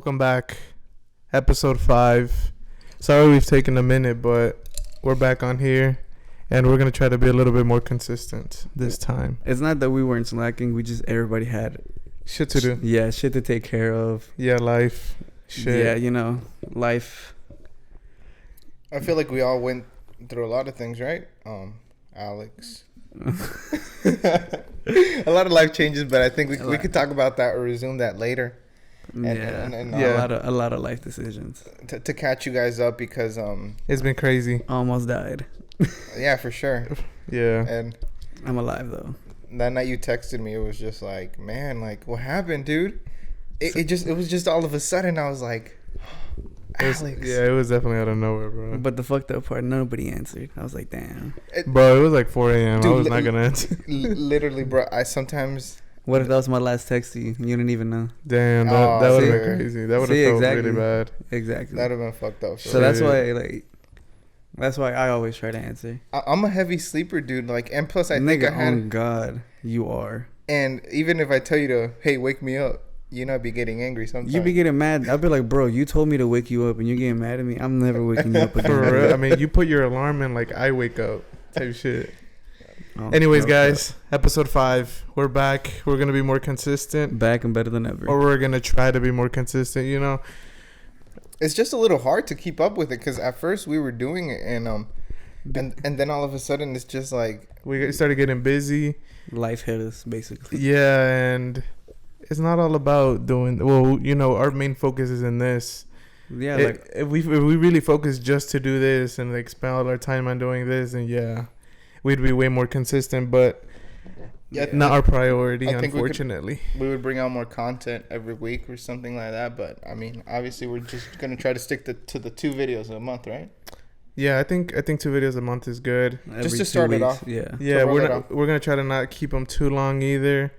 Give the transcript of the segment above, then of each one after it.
Welcome back. Episode 5. Sorry we've taken a minute, but we're back on here. And we're going to try to be a little bit more consistent this time. It's not that we weren't slacking. Everybody had shit to do. Yeah, shit to take care of. Yeah, life. Shit. Yeah, life. I feel like we all went through a lot of things, right? Alex. A lot of life changes, but I think we could talk about that or resume that later. A lot of life decisions. To catch you guys up because it's been crazy. Almost died. Yeah, for sure. Yeah. And I'm alive though. That night you texted me, it was just like, man, like what happened, dude? It was just all of a sudden I was like, Alex. It was definitely out of nowhere, bro. But the fucked up part, nobody answered. I was like, damn. Bro, it was like 4 a.m. Dude, I was not gonna answer. Literally, bro. I sometimes. What if that was my last text to you? You didn't even know. Damn, that would have been crazy. That would have felt exactly. really bad. Exactly. That would have been fucked up. So that's why I always try to answer. I'm a heavy sleeper, dude. Like, and plus I think think I had. Oh God, you are. And even if I tell you to, hey, wake me up, you not be getting angry sometimes. You be getting mad. I'll be like, bro, you told me to wake you up, and you're getting mad at me. I'm never waking you up again. For real. I mean, you put your alarm in like I wake up type shit. Anyways, guys, episode 5. We're back. We're gonna be more consistent. Back and better than ever. Or we're gonna try to be more consistent. It's just a little hard to keep up with it because at first we were doing it and then all of a sudden it's just like we started getting busy. Life hit us basically. Yeah, and it's not all about doing. Well, our main focus is in this. Yeah, if we really focus just to do this and like spend all our time on doing this, and we'd be way more consistent. But not our priority, unfortunately. We would bring out more content every week or something like that. But I mean, obviously, we're just gonna try to stick to the 2 videos a month, right? Yeah, I think 2 videos a month is good. Just to start it off. Yeah, we're gonna try to not keep them too long either,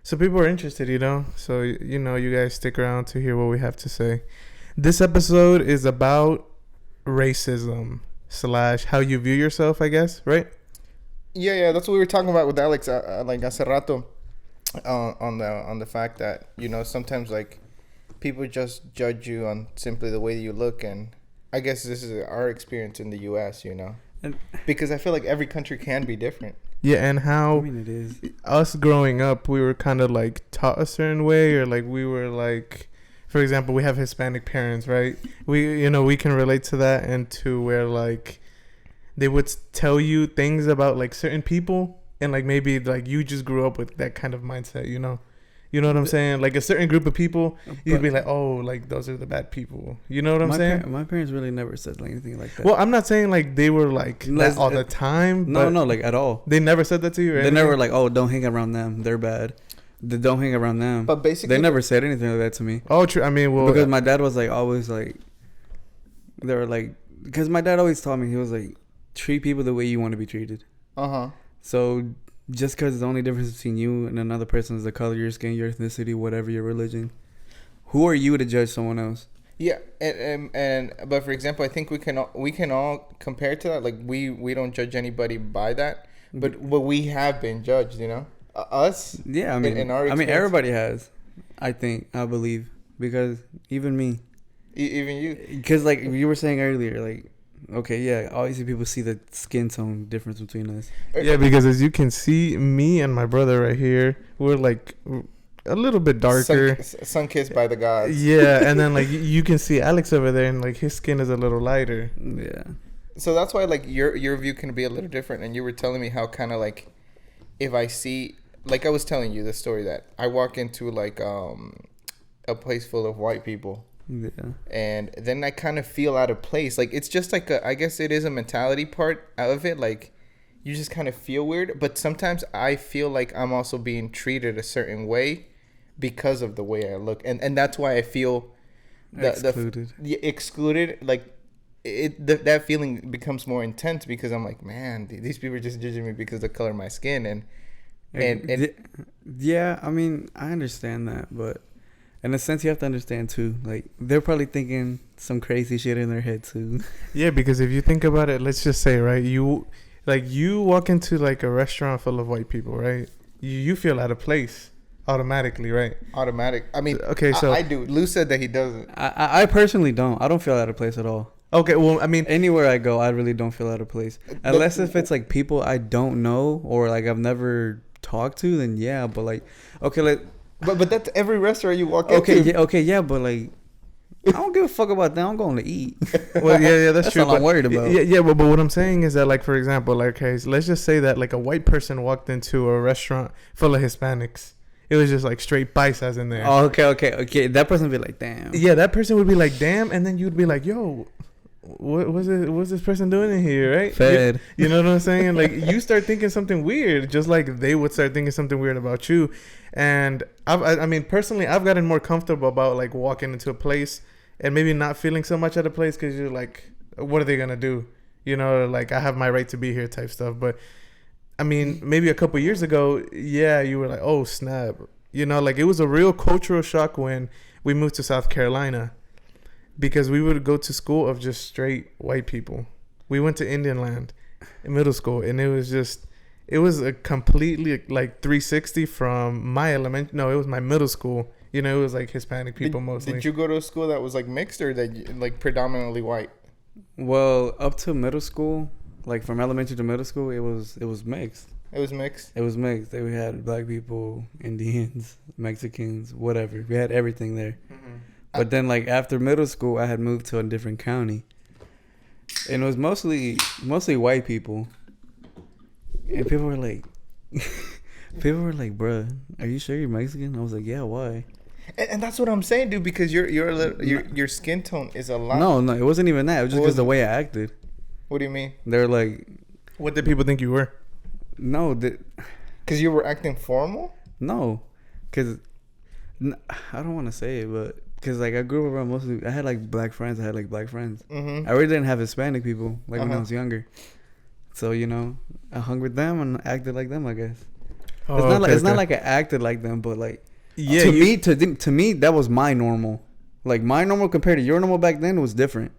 so people are interested. So you guys stick around to hear what we have to say. This episode is about racism / how you view yourself, I guess, right? Yeah, that's what we were talking about with Alex, like hace rato, on the fact that sometimes like people just judge you on simply the way that you look, and I guess this is our experience in the U.S. Because I feel like every country can be different. Yeah, and how it is. Us growing up, we were kind of like taught a certain way, or like we were like, for example, we have Hispanic parents, right? We can relate to that, and to where like they would tell you things about like certain people, and like maybe like you just grew up with that kind of mindset, You know what I'm saying? Like a certain group of people, you'd be like, oh, like those are the bad people. You know what I'm saying? My parents really never said anything like that. Well, I'm not saying like they were like that all the time. No, like at all. They never said that to you, right? They never were like, oh, don't hang around them. They're bad. Don't hang around them. But basically, they never said anything like that to me. Oh, true. I mean, well, because my dad was like always like, they were like, because my dad always taught me, he was like, treat people the way you want to be treated. So just because the only difference between you and another person is the color of your skin, your ethnicity, whatever your religion, who are you to judge someone else? Yeah, and but for example, I think we can all compare to that. Like we don't judge anybody by that, but we have been judged. Us. Yeah, I mean, in our experience, everybody has. I believe, because even me, even you, because like you were saying earlier, like. Okay, yeah. Obviously, people see the skin tone difference between us. Yeah, because as you can see, me and my brother right here, we're like a little bit darker. Sun-kissed by the gods. Yeah, and then like you can see Alex over there, and like his skin is a little lighter. Yeah. So that's why like your view can be a little different. And you were telling me how kind of like if I see, like I was telling you the story that I walk into like a place full of white people. Yeah. And then I kind of feel out of place. Like it's just like I guess it is a mentality part of it. Like you just kind of feel weird. But sometimes I feel like I'm also being treated a certain way because of the way I look. And that's why I feel excluded. Excluded. Like that feeling becomes more intense because I'm like, man, these people are just judging me because of the color of my skin. And yeah, I mean, I understand that, but in a sense, you have to understand too. Like they're probably thinking some crazy shit in their head too. Yeah, because if you think about it, let's just say, right, you walk into like a restaurant full of white people, right? You feel out of place. automatically, right? Automatic. I mean, okay, so I do. Lou said that he doesn't. I personally don't. I don't feel out of place at all. Okay, well, I mean, anywhere I go, I really don't feel out of place. Unless if it's like people I don't know or like I've never talked to, then yeah. But like, okay, like, but that's every restaurant you walk into. into. Yeah, but like, I don't give a fuck about that. I'm going to eat. Well, yeah, that's true. That's all I'm worried about. Yeah, but what I'm saying is that, like, for example, like, okay, so let's just say that like a white person walked into a restaurant full of Hispanics. It was just like straight paisas in there. Oh, okay. That person would be like, damn. Yeah, that person would be like, damn, and then you'd be like, yo, what's this person doing in here, right? Fed. You know what I'm saying? Like, you start thinking something weird, just like they would start thinking something weird about you. And I mean, personally, I've gotten more comfortable about like walking into a place and maybe not feeling so much at a place because you're like, what are they gonna do? You know, like, I have my right to be here type stuff. But I mean, maybe a couple years ago, yeah, you were like, oh snap, you know, like it was a real cultural shock when we moved to South Carolina. Because we would go to school of just straight white people. We went to Indian Land in middle school, and it was a completely like 360 from my it was my middle school. You know, it was like Hispanic people mostly. Did you go to a school that was like mixed or that like predominantly white? Well, up to middle school, like from elementary to middle school, it was mixed. It was mixed? It was mixed. We had black people, Indians, Mexicans, whatever. We had everything there. Mm-hmm. But then, like, after middle school, I had moved to a different county. And it was mostly white people. And people were like, bruh, are you sure you're Mexican? I was like, yeah, why? And that's what I'm saying, dude, because your skin tone is a lot. No, it wasn't even that. It was just because the way I acted. What do you mean? They were like... What did people think you were? No, because you were acting formal? No, because... I don't want to say it, but... Because, like, I grew up around mostly... I had, like, black friends. Mm-hmm. I really didn't have Hispanic people, like, when I was younger. So, you know, I hung with them and acted like them, I guess. Oh, it's not like I acted like them, but, like... Yeah, to me, that was my normal. Like, my normal compared to your normal back then was different.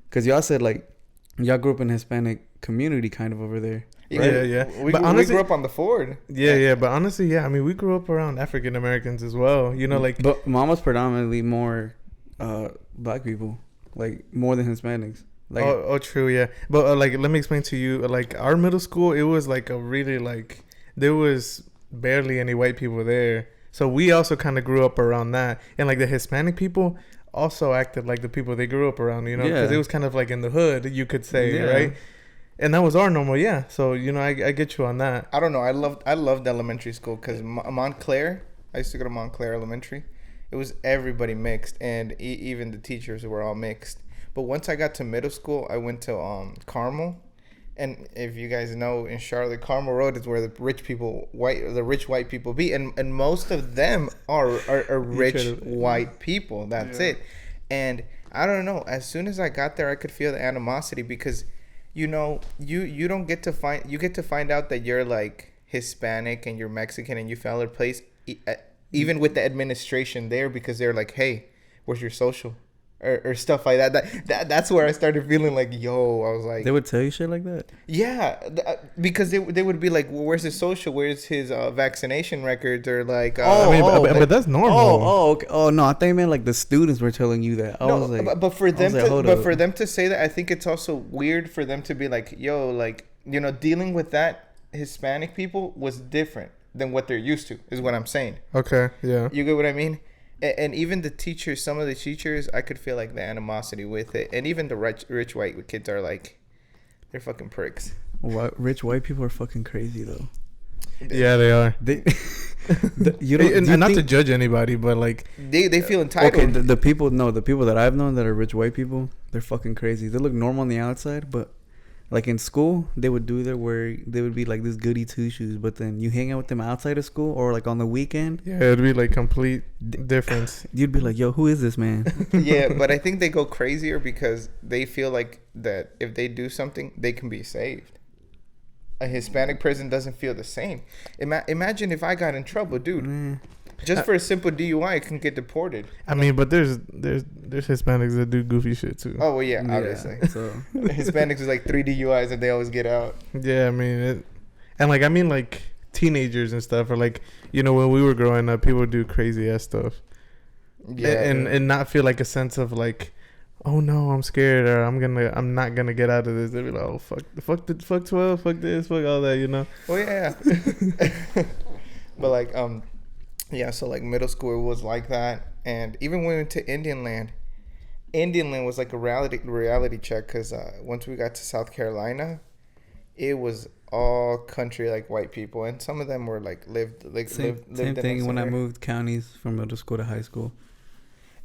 Because y'all said, like, y'all grew up in Hispanic community kind of over there. Right? Yeah. We grew up on the Ford. Yeah. But honestly, yeah. I mean, we grew up around African Americans as well. You know, like. But mom was predominantly more black people, like more than Hispanics. Like, true, yeah. But like, let me explain to you. Like, our middle school, it was like a really like there was barely any white people there, so we also kind of grew up around that. And like the Hispanic people also acted like the people they grew up around. You know, because it was kind of like in the hood, you could say, right? And that was our normal, yeah. So, you know, I get you on that. I don't know. I loved elementary school because Montclair, I used to go to Montclair Elementary. It was everybody mixed, and even the teachers were all mixed. But once I got to middle school, I went to Carmel. And if you guys know, in Charlotte, Carmel Road is where the rich white people be. And most of them are rich white people. That's it. And I don't know. As soon as I got there, I could feel the animosity because... You know, you don't get to find out that you're like Hispanic and you're Mexican and you fell in place even with the administration there because they're like, hey, where's your social or stuff like that. That's where I started feeling like, yo, I was like, they would tell you shit like that. Yeah, because they would be like, well, where's his social? Where's his vaccination records? Or like, but that's normal. Okay. Oh no, I think you meant like the students were telling you that. I was like, but for them to say that, I think it's also weird for them to be like, yo, like, you know, dealing with that Hispanic people was different than what they're used to, is what I'm saying. Okay, yeah. You get what I mean? And even the teachers, some of the teachers, I could feel like the animosity with it. And even the rich white kids are like, they're fucking pricks. Rich white people are fucking crazy though. Yeah, they are. Not to judge anybody, but like they feel entitled. Okay, the people that I've known that are rich white people, they're fucking crazy. They look normal on the outside, but like in school, they would do their work. They would be like this goody two shoes, but then you hang out with them outside of school or like on the weekend. Yeah, it'd be like complete difference. You'd be like, yo, who is this man? Yeah, but I think they go crazier because they feel like that if they do something, they can be saved. A Hispanic person doesn't feel the same. Imagine if I got in trouble, dude. Just for a simple DUI, I can get deported. I mean, but there's Hispanics that do goofy shit too. Oh well, yeah, obviously. So Hispanics is like 3 DUIs that they always get out. Yeah, I mean it, and like teenagers and stuff, or like, you know, when we were growing up, people would do crazy ass stuff. Yeah, and not feel like a sense of like, oh no, I'm scared, or I'm not gonna get out of this. They'd be like, oh fuck 12, fuck this, fuck all that, you know. Oh yeah. But like yeah, so like middle school was like that, and even when we went to Indian Land was like a reality check, because once we got to South Carolina, it was all country, like white people, and some of them were like lived same thing when I moved counties from middle school to high school.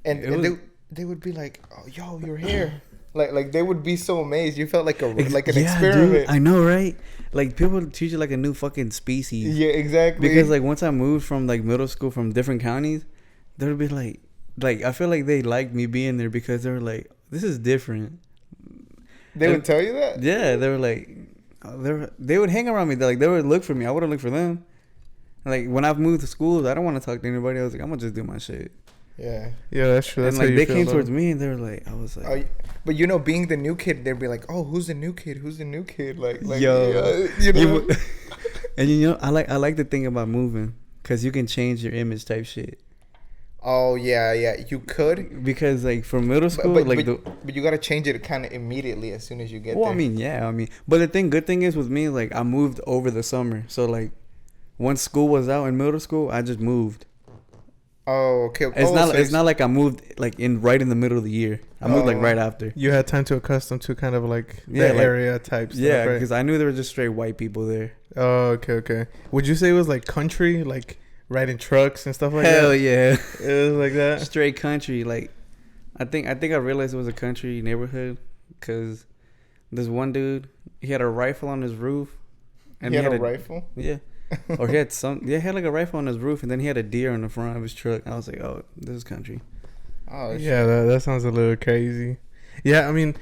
And they would be like, "Oh, yo, you're here!" like they would be so amazed. You felt like an experiment. Dude, I know, right? Like people treat you like a new fucking species. Yeah, exactly. Because like once I moved from like middle school from different counties, they would be like I feel like they liked me being there because they were like, "This is different." They would tell you that. Yeah, they were like, they would hang around me. They would look for me. I wouldn't look for them. Like when I've moved to schools, I don't want to talk to anybody. I was like, I'm gonna just do my shit. Yeah, that's true. That's and like they came towards me, and they were like, I was like, but you know, being the new kid, they'd be like, "Oh, who's the new kid? Who's the new kid?" Like yo, you know. And you know, I like the thing about moving, cause you can change your image type shit. Oh yeah, you could, because like for middle school, but you gotta change it kind of immediately as soon as you get there. Well, I mean, but the good thing is with me, like I moved over the summer, so like once school was out in middle school, I just moved. Oh, okay. It's not like I moved like right in the middle of the year. I moved like right after. You had time to accustom to kind of like the area type stuff. Yeah, because I knew there were just straight white people there. Oh, okay. Would you say it was like country, like riding trucks and stuff like Hell that? Yeah. It was like that? Straight country. Like, I think I realized it was a country neighborhood because this one dude, he had a rifle on his roof. And he had a rifle? Yeah. Or he had like a rifle on his roof, and then he had a deer on the front of his truck. I was like, oh, this is country. Oh, shit. Yeah, that sounds a little crazy. Yeah, I mean,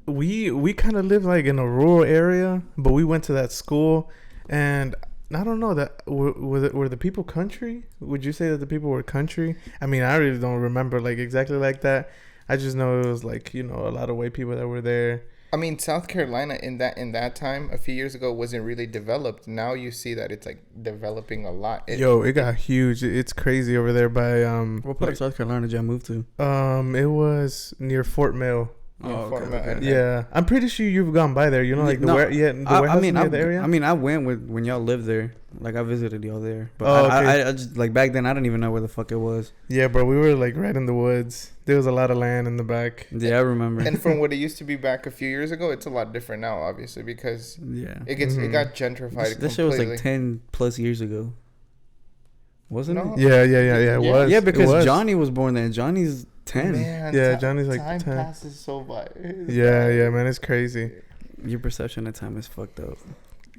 we kind of live like in a rural area, but we went to that school, and I don't know that were the people country? Would you say that the people were country? I mean, I really don't remember like exactly like that. I just know it was like, you know, a lot of white people that were there. I mean, South Carolina in that time a few years ago wasn't really developed. Now you see that it's like developing a lot. It got huge. It's crazy over there by What part of South Carolina did y'all move to? It was near Fort Mill. Oh, okay. Yeah, I'm pretty sure you've gone by there. You know, like the warehouse near the area. I mean, I went when y'all lived there. Like I visited y'all there, but I just like back then I didn't even know where the fuck it was. Yeah, bro, we were like right in the woods. There was a lot of land in the back. Yeah, I remember. And from what it used to be back a few years ago, it's a lot different now, obviously, because it got gentrified. This shit was like 10 plus years ago, wasn't it? Yeah. It was. Yeah, because Johnny was born there. Johnny's 10. Man, yeah, Johnny's like time 10. passes so by. Yeah, man, it's crazy. Your perception of time is fucked up.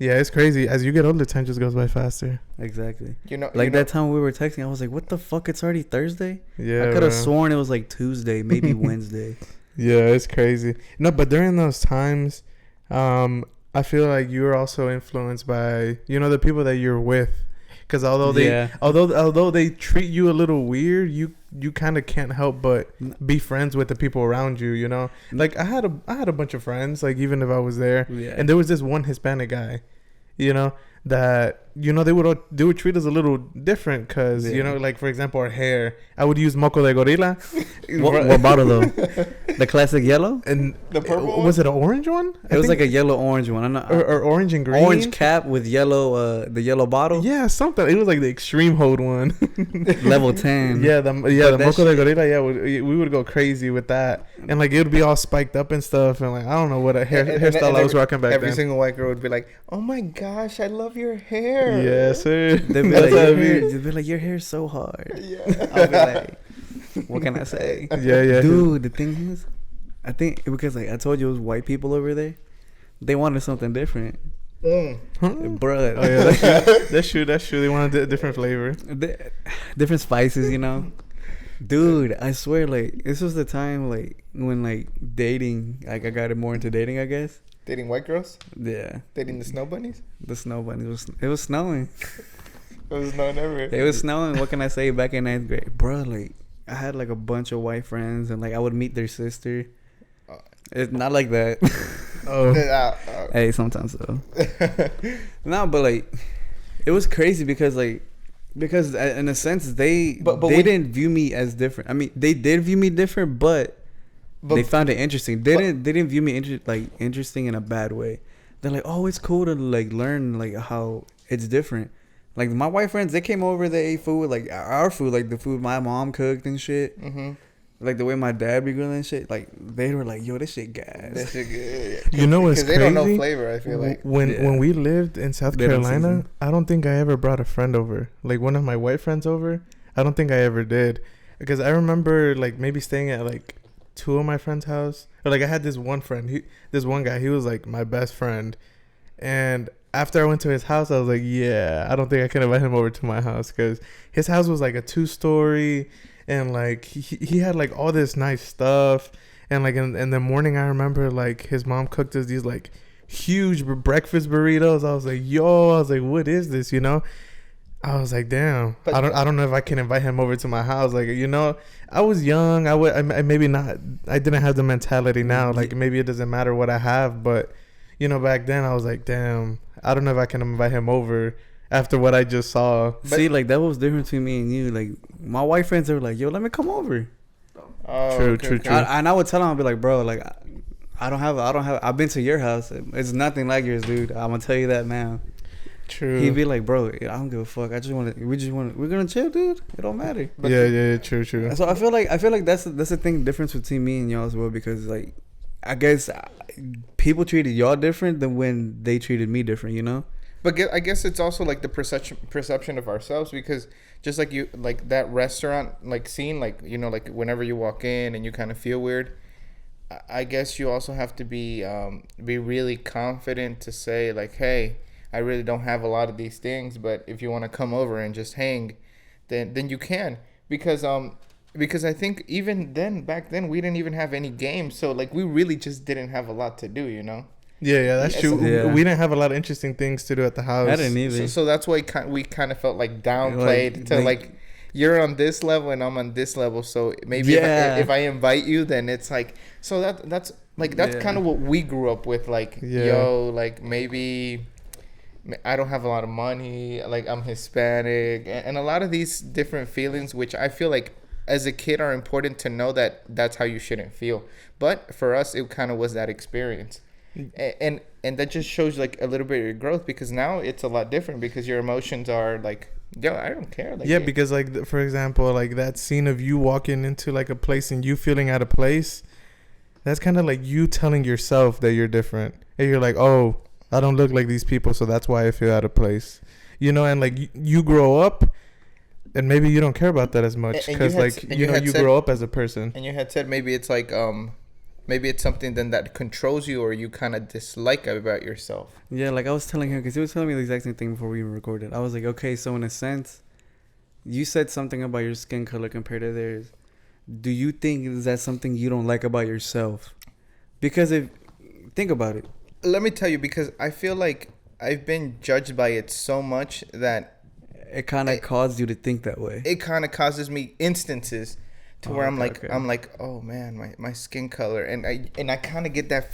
Yeah, it's crazy. As you get older, time just goes by faster. Exactly. That time we were texting, I was like, what the fuck? It's already Thursday? Yeah. I could have sworn it was like Tuesday, maybe Wednesday. Yeah, it's crazy. No, but during those times, I feel like you were also influenced by, you know, the people that you're with. Because although they treat you a little weird, you kind of can't help but be friends with the people around you, you know? Like I had a bunch of friends, like even if I was there, and there was this one Hispanic guy, you know, that, you know, they would treat us a little different because, you know, like for example, our hair, I would use moco de gorila. What bottle though? The classic yellow? And the purple was it an orange one? It was like a yellow orange one. Or orange and green. Orange cap with yellow, the yellow bottle. Yeah, something. It was like the extreme hold one. Level 10. Yeah, the moco de gorila. Yeah, we would go crazy with that, and like it would be all spiked up and stuff, and like I don't know what hairstyle I was rocking back then. Every single white girl would be like, "Oh my gosh, I love your hair." Yes, sir. They'd be like, your hair's so hard. Yeah. I'll be like, what can I say? Yeah. Dude, the thing is, I think because like I told you it was white people over there, they wanted something different. Bruh. Oh yeah, that's true. They wanted a different flavor. Different spices, you know. Dude, I swear, like this was the time like when like dating, like I got more into dating, I guess. Dating white girls? Yeah. Dating the snow bunnies? The snow bunnies. It was snowing. It was snowing everywhere. It was snowing. What can I say? Back in 9th grade, bro, like I had like a bunch of white friends, and like I would meet their sister. It's not like that. Oh. Hey, sometimes so. No, but like it was crazy because in a sense they didn't view me as different. I mean, they did view me different, but they found it interesting. They didn't view me interesting in a bad way. They're like, oh, it's cool to like learn like how it's different. Like my white friends, they came over, they ate food like our food, like the food my mom cooked and shit. Mm-hmm. Like the way my dad be grilling and shit. Like they were like, yo, this shit gas. This shit good. You know what's crazy? Because they don't know flavor. I feel like when we lived in South Carolina, I don't think I ever brought a friend over. Like one of my white friends over. I don't think I ever did, because I remember like maybe staying at like two of my friends' house. Or like I had this one friend. This one guy. He was like my best friend, and after I went to his house, I was like, yeah, I don't think I can invite him over to my house, because his house was like a 2-story. And like he had like all this nice stuff, and like in the morning I remember like his mom cooked us these like huge breakfast burritos. I was like, what is this? You know, I was like, damn, but I don't know if I can invite him over to my house. Like, you know, I was young. I maybe not. I didn't have the mentality now. Like maybe it doesn't matter what I have, but you know, back then I was like, damn, I don't know if I can invite him over. After what I just saw. See, like, that was different between me and you. Like, my white friends, they were like, yo, let me come over. True. And I would tell them, I'd be like, bro, like, I've been to your house. It's nothing like yours, dude. I'm going to tell you that now. True. He'd be like, bro, I don't give a fuck. We're going to chill, dude. It don't matter. But yeah, true. So I feel like that's the thing, difference between me and y'all as well, because, like, I guess people treated y'all different than when they treated me different, you know? But I guess it's also like the perception of ourselves, because just like you, like that restaurant, like scene, like, you know, like whenever you walk in and you kind of feel weird, I guess you also have to be really confident to say like, hey, I really don't have a lot of these things, but if you want to come over and just hang, then you can, because I think even then, back then, we didn't even have any games, so like we really just didn't have a lot to do, you know. Yeah, that's true. Yeah. We didn't have a lot of interesting things to do at the house. I didn't either. So that's why we kind of felt like downplayed like you're on this level and I'm on this level. So maybe if I invite you, then it's like, so that's kind of what we grew up with. Like, yo, like maybe I don't have a lot of money. Like I'm Hispanic, and a lot of these different feelings, which I feel like as a kid are important to know that that's how you shouldn't feel. But for us, it kind of was that experience. And that just shows like a little bit of your growth, because now it's a lot different, because your emotions are like, yo, I don't care. Like, yeah, because like for example, like that scene of you walking into like a place and you feeling out of place, that's kind of like you telling yourself that you're different, and you're like, oh, I don't look like these people, so that's why I feel out of place, you know. And like you grow up, and maybe you don't care about that as much, because like you grow up as a person. And you had said maybe it's like maybe it's something then that controls you, or you kind of dislike about yourself. Yeah, like I was telling him, because he was telling me the exact same thing before we even recorded. I was like, okay, so in a sense, you said something about your skin color compared to theirs. Do you think is that something you don't like about yourself? Because think about it. Let me tell you, because I feel like I've been judged by it so much that it kind of caused you to think that way. It kind of causes me instances to where I'm like, oh man, my skin color, and I kind of get that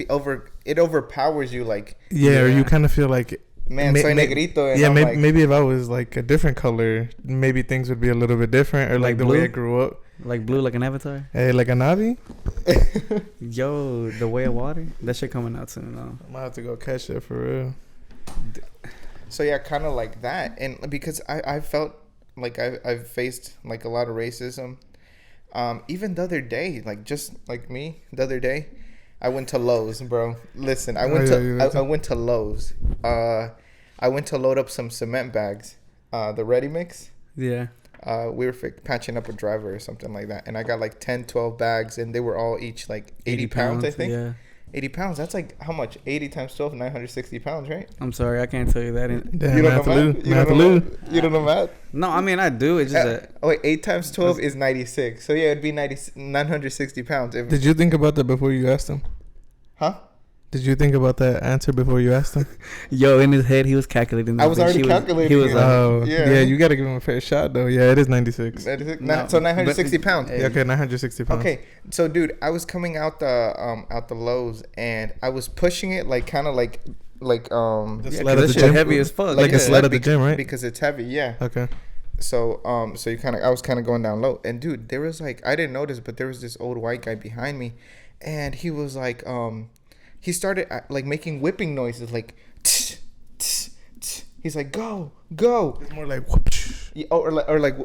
it overpowers you, like, yeah, or you kind of feel like, man, soy negrito. And yeah, maybe if I was like a different color, maybe things would be a little bit different, or like the way I grew up, like blue, like an avatar. Hey, like a Navi. Yo, the way of water, that shit coming out soon. Though. I might have to go catch that for real. So yeah, kind of like that, and because I felt like I've faced like a lot of racism. Even the other day, like just like me, the other day, I went to Lowe's, bro. Listen, I went to Lowe's. I went to load up some cement bags, the Ready Mix. Yeah. We were patching up a driver or something like that, and I got like 10, 12 bags, and they were all each like 80 pounds, I think. Yeah. 80 pounds. That's like how much? 80 times 12, 960 pounds, right? I'm sorry, I can't tell you that. You don't know math? You don't know math? No, I mean I do. It's just that. Oh wait, 8 times 12 is 96. So yeah, it'd be 960 pounds. Did you think about that before you asked him? Huh? Did you think about that answer before you asked him? Yo, in his head, he was calculating. I was already calculating. He was yeah, you got to give him a fair shot, though. Yeah, it is 96. 96? No, so 960 pounds. Yeah, okay, 960 pounds. Okay, so, dude, I was coming out the Lowe's, and I was pushing it, like, kind of like like The Yeah, sled 'cause at that the shit gym, heavy as fuck. like yeah. a sled at the gym, right? because it's heavy. Yeah. Okay. So you kind of I was kind of going down low, and dude, there was like I didn't notice, but there was this old white guy behind me, and he was like he started like making whipping noises like. Tss, tss, tss. He's like go. It's more like whoosh. Yeah, or like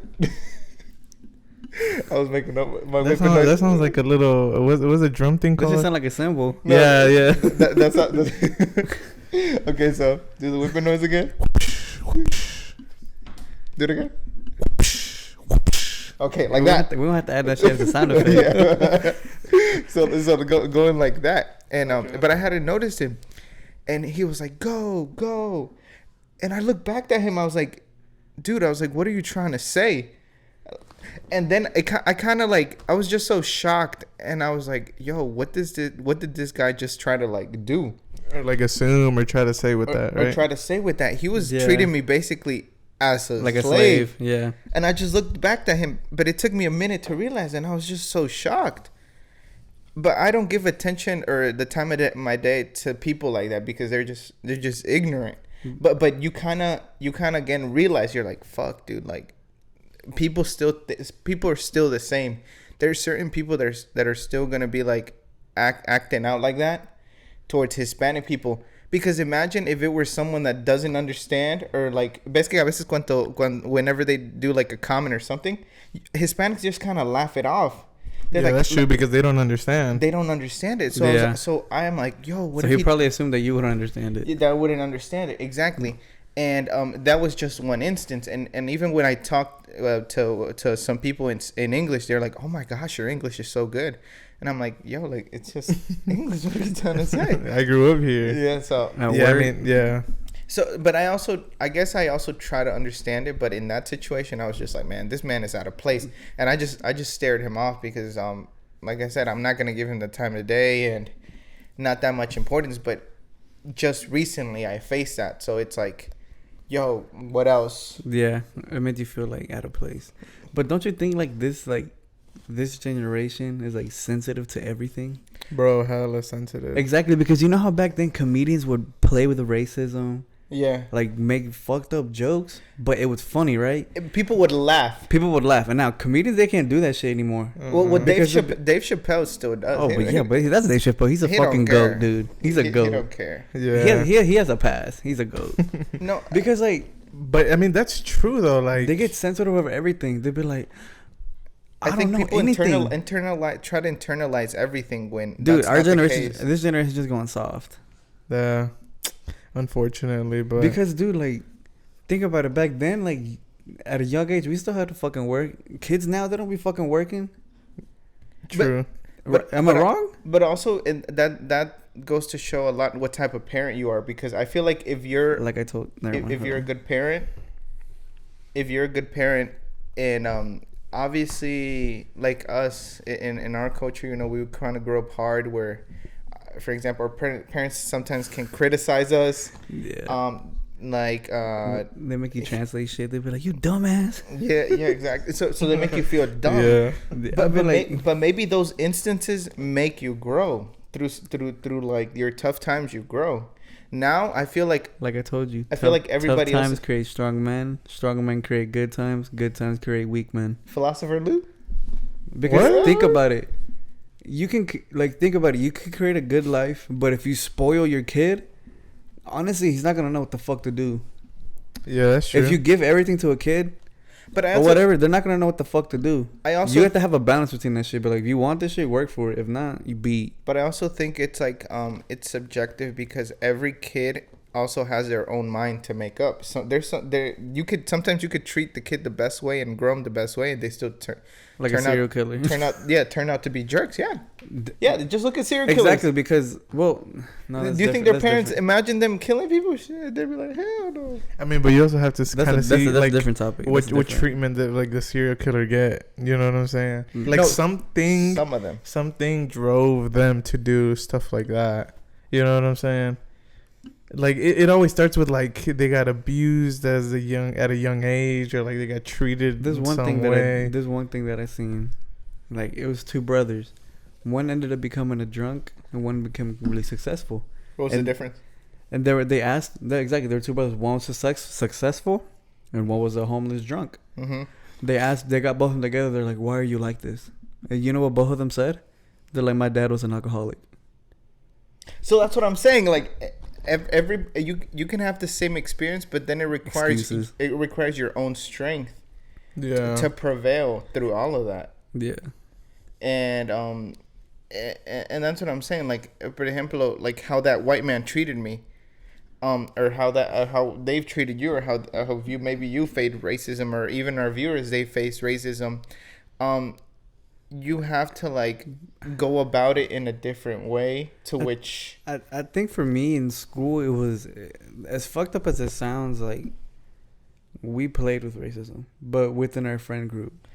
I was making up my That whipping sounds, noise. that sounds like a little. Was a drum thing That called? just sound like a symbol. No, yeah. That's not. Okay, so do the whipping noise again. Do it again. Okay, like that. We don't have to add that shit as a sound effect. Yeah. so going like that, and but I hadn't noticed him, and he was like, "Go," and I looked back at him. I was like, "Dude," I was like, "What are you trying to say?" And then I kind of like I was just so shocked, and I was like, "Yo, what did this guy just try to like do?" Or like assume or try to say with that, right? Or try to say with that. He was Yeah. treating me basically as Like a slave. Yeah. And I just looked back at him, but it took me a minute to realize, and I was just so shocked. But I don't give attention or the time of my day to people like that because they're just ignorant. But you kind of again realize you're like, fuck, dude, like people are still the same. There's certain people that are still gonna be like acting out like that towards Hispanic people. Because imagine if it were someone that doesn't understand or like, ves que a veces whenever they do like a comment or something, Hispanics just kind of laugh it off. They're like, that's true because they don't understand. They don't understand it. So so I am like, yo, what? So if he probably assumed that you would understand it. that I wouldn't understand it exactly. And that was just one instance. And even when I talked to some people in English, they're like, oh my gosh, your English is so good. And I'm like, yo, like, it's just English. What are you trying to say? I grew up here. Yeah, so. Yeah, I mean, yeah. So, but I guess I also try to understand it. But in that situation, I was just like, man, this man is out of place. And I just stared him off because, like I said, I'm not going to give him the time of day and not that much importance. But just recently, I faced that. So it's like, yo, what else? Yeah, it made you feel like out of place. But don't you think like this generation is like sensitive to everything? Bro, hella sensitive. Exactly, because you know how back then comedians would play with racism, Yeah. like make fucked up jokes, but it was funny, right? People would laugh. People would laugh, and now comedians, they can't do that shit anymore. Well, what Dave Because Chappelle still does. Oh, but yeah, but that's Dave Chappelle. He's a He fucking don't care. goat, dude. He's a goat. He don't care. Yeah. He has a pass. He's a goat. No, Because like But I mean, that's true though. Like they get sensitive over everything. They'd be like, I think don't know people anything. try to internalize everything when Dude, that's our not the generation, case. this generation is just going soft. yeah, unfortunately, but Because, dude, like, think about it. Back then, like, at a young age, we still had to fucking work. Kids now, they don't be fucking working. true. Am I wrong? But also, that goes to show a lot what type of parent you are. Because I feel like if you're Like I told, if you're a good parent, and obviously like us in our culture, you know, we kind of grow up hard where, for example, our parents sometimes can criticize us. Yeah. They make you translate shit. They be like, "You dumbass." yeah, exactly. So they make you feel dumb. Yeah. But maybe those instances make you grow through like your tough times. You grow. Now I feel like I told you, I feel like everybody tough times else- create strong men. Strong men create good times. Good times create weak men. Philosopher Lou. Because What? think about it. You can think about it. You can create a good life, but if you spoil your kid, honestly, he's not gonna know what the fuck to do. Yeah, that's true. If you give everything to a kid But I or also, whatever, they're not gonna know what the fuck to do. I also You have to have a balance between that shit. But like, if you want this shit, work for it. If not, you beat. But I also think it's like it's subjective because every kid also has their own mind to make up. So sometimes you could treat the kid the best way and grow them the best way, and they still turn Like turn a serial out, killer. turn out to be jerks. Yeah. Just look at serial killers. Exactly, because no. Do you think their parents imagine them killing people? Shit, they'd be like, hell no. I mean, but you also have to kind of see that's like a different topic. what That's different. treatment that like the serial killer get. You know what I'm saying? Like No, something Some of them. drove them to do stuff like that. You know what I'm saying? Like it always starts with like they got abused at a young age, or like they got treated There's in one some thing way. there's one thing that I seen. Like, it was two brothers. One ended up becoming a drunk, and one became really successful. What was the difference? And they asked exactly. There were two brothers. One was successful, and one was a homeless drunk. Mm-hmm. They got both of them together. They're like, "Why are you like this?" And you know what both of them said? They're like, "My dad was an alcoholic." So that's what I'm saying. Like, you can have the same experience, but then it requires your own strength. Yeah. To prevail through all of that. Yeah. And and that's what I'm saying. Like, for example, like how that white man treated me, or how they've treated you, or how you faced racism, or even our viewers, they face racism. You have to like go about it in a different way. I think for me in school, it was as fucked up as it sounds. Like, we played with racism, but within our friend group.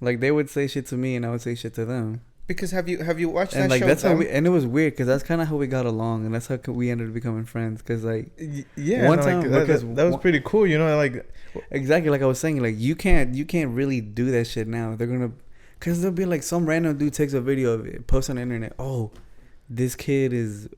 Like, they would say shit to me, and I would say shit to them. Because have you watched that and like show? That's how and it was weird because that's kind of how we got along, and that's how we ended up becoming friends. Because like one time because that was pretty cool, you know, like exactly like I was saying, like you can't really do that shit now. They're gonna, because there'll be like some random dude takes a video of it, posts on the internet. Oh, this kid is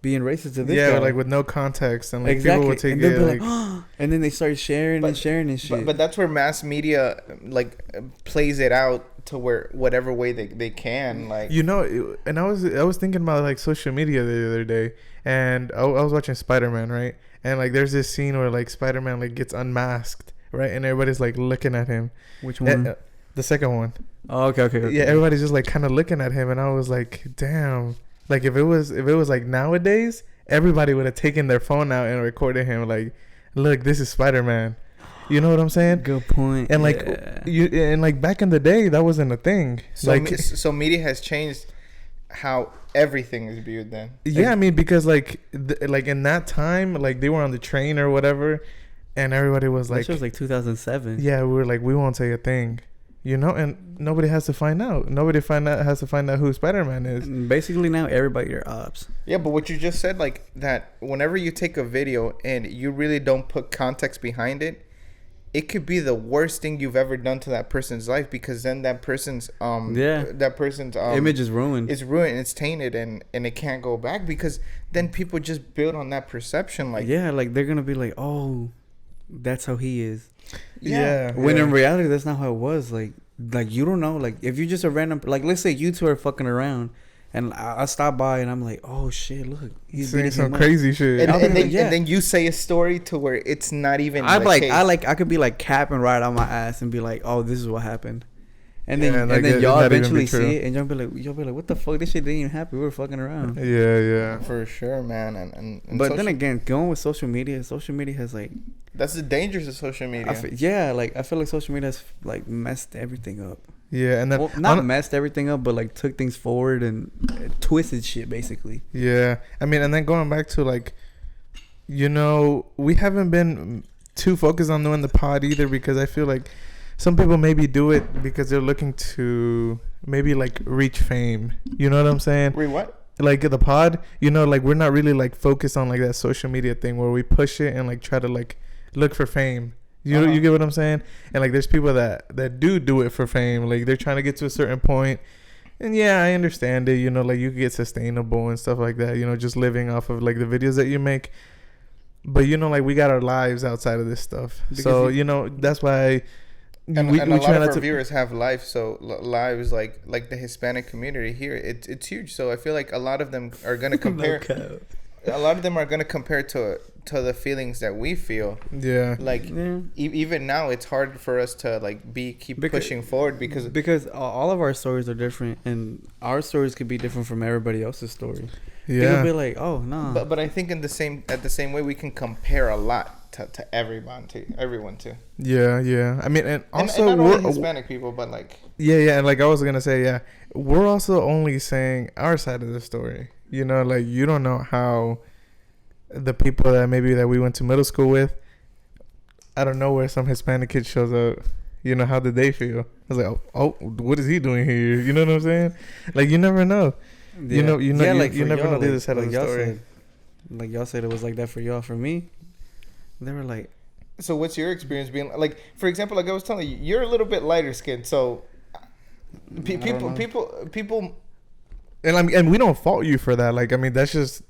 being racist to this guy. Like with no context, and like exactly. people would take and it like, oh, and then they start sharing and shit. But that's where mass media like plays it out to where whatever way they can, like, you know. And I was thinking about like social media the other day, and I was watching Spider-Man, right? And like there's this scene where like Spider-Man like gets unmasked, right? And everybody's like looking at him. Which one? The second one. Oh, okay. Yeah, everybody's just like kind of looking at him, and I was like, damn. Like if it was like nowadays, everybody would have taken their phone out and recorded him. Like, look, this is Spider-Man. You know what I'm saying? Good point. And like like back in the day, that wasn't a thing. So media has changed how everything is viewed. Then yeah, I mean, because like in that time, like they were on the train or whatever, and everybody was like, that was like 2007. Yeah, we were like, we won't say a thing. You know, and nobody has to find out. Has to find out who Spider-Man is. And basically, now everybody are ops. Yeah, but what you just said, like that, whenever you take a video and you really don't put context behind it, it could be the worst thing you've ever done to that person's life, because then that person's image is ruined. It's ruined. It's tainted, and it can't go back, because then people just build on that perception. Like, yeah, like they're gonna be like, oh, that's how he is. Yeah. When in reality, that's not how it was. Like you don't know. Like, if you're just a random, like, let's say you two are fucking around, and I stop by and I'm like, oh shit, look, he's saying some crazy shit. And then you say a story to where it's not even. I could be like capping right on my ass and be like, oh, this is what happened. And then y'all eventually see it, and y'all be like, what the fuck? This shit didn't even happen. We were fucking around. Yeah. For sure, man. And but then again, going with social media has like, that's the dangers of social media. I feel like social media has like messed everything up. Yeah, and then not messed everything up, but like took things forward and twisted shit basically. Yeah, I mean, and then going back to like, you know, we haven't been too focused on doing the pod either, because I feel like some people maybe do it because they're looking to maybe like reach fame. You know what I'm saying? Read what? Like the pod, you know, like we're not really like focused on like that social media thing where we push it and like try to like look for fame. You get what I'm saying? And like there's people that do it for fame. Like they're trying to get to a certain point. And yeah, I understand it. You know, like you can get sustainable and stuff like that. You know, just living off of like the videos that you make. But you know, like we got our lives outside of this stuff. Because so you know, that's why. And a lot of our viewers have lives, so lives like the Hispanic community here, it's huge. So I feel like a lot of them are gonna compare. A lot of them are gonna compare to the feelings that we feel. Yeah. Like even now, it's hard for us to like keep pushing forward because all of our stories are different, and our stories could be different from everybody else's story. Yeah. People be like, oh no. But I think at the same way we can compare a lot to everyone too. Yeah. I mean, and also and not only Hispanic people, but like yeah, and like I was gonna say, yeah, we're also only saying our side of the story. You know, like you don't know how the people that we went to middle school with, I don't know where some Hispanic kid shows up. You know, how did they feel? I was like, oh, what is he doing here? You know what I'm saying? Like you never know. Yeah. You never know the other side of the story. Like y'all said, it was like that for y'all. For me, they were like. So what's your experience being like? For example, like I was telling you, you're a little bit lighter skinned, so people. And we don't fault you for that. Like I mean, that's just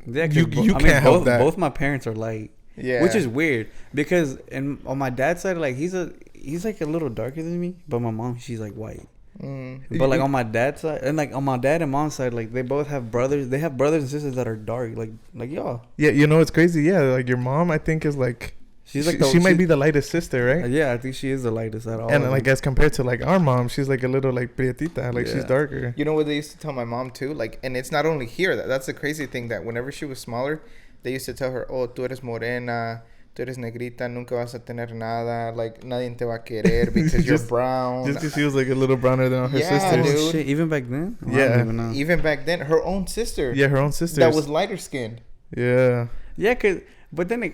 Yeah, you can't help that. Both my parents are light. Yeah. Which is weird because on my dad's side, like he's like a little darker than me, but my mom, she's like white. But like on my dad's side, and like on my dad and mom's side, like they both have brothers. They have brothers and sisters that are dark, like y'all. Yeah, you know it's crazy. Yeah, like your mom, I think is like she's like she might be the lightest sister, right? Yeah, I think she is the lightest at all. And like as compared to like our mom, she's like a little like prietita, like she's darker. You know what they used to tell my mom too, like, and it's not only here. That's the crazy thing, that whenever she was smaller, they used to tell her, "Oh, tú eres morena, tú eres negrita, nunca vas a tener nada, like nadie te va a querer because you're brown." Just because she was like a little browner than her sister. Dude. Shit, even back then? Yeah. Even back then, her own sister. Yeah, her own sister. That was lighter skinned. Yeah. Yeah, but then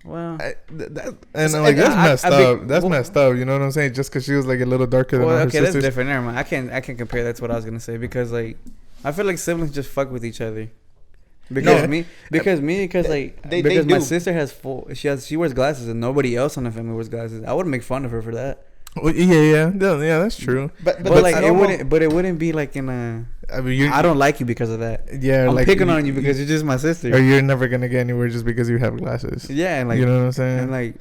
well, that's messed up. That's messed up. You know what I'm saying? Just because she was like a little darker than her sisters. Okay, that's different. Never mind. I can't compare. That's what I was gonna say, because like I feel like siblings just fuck with each other. Because my sister has she wears glasses and nobody else on the family wears glasses. I would make fun of her for that. Well, yeah, that's true. But like it wouldn't be like in a. I mean, I don't like you because of that. Yeah, I'm like, picking on you because you're just my sister. Or you're never gonna get anywhere just because you have glasses. Yeah, and like, you know what I'm saying. And like,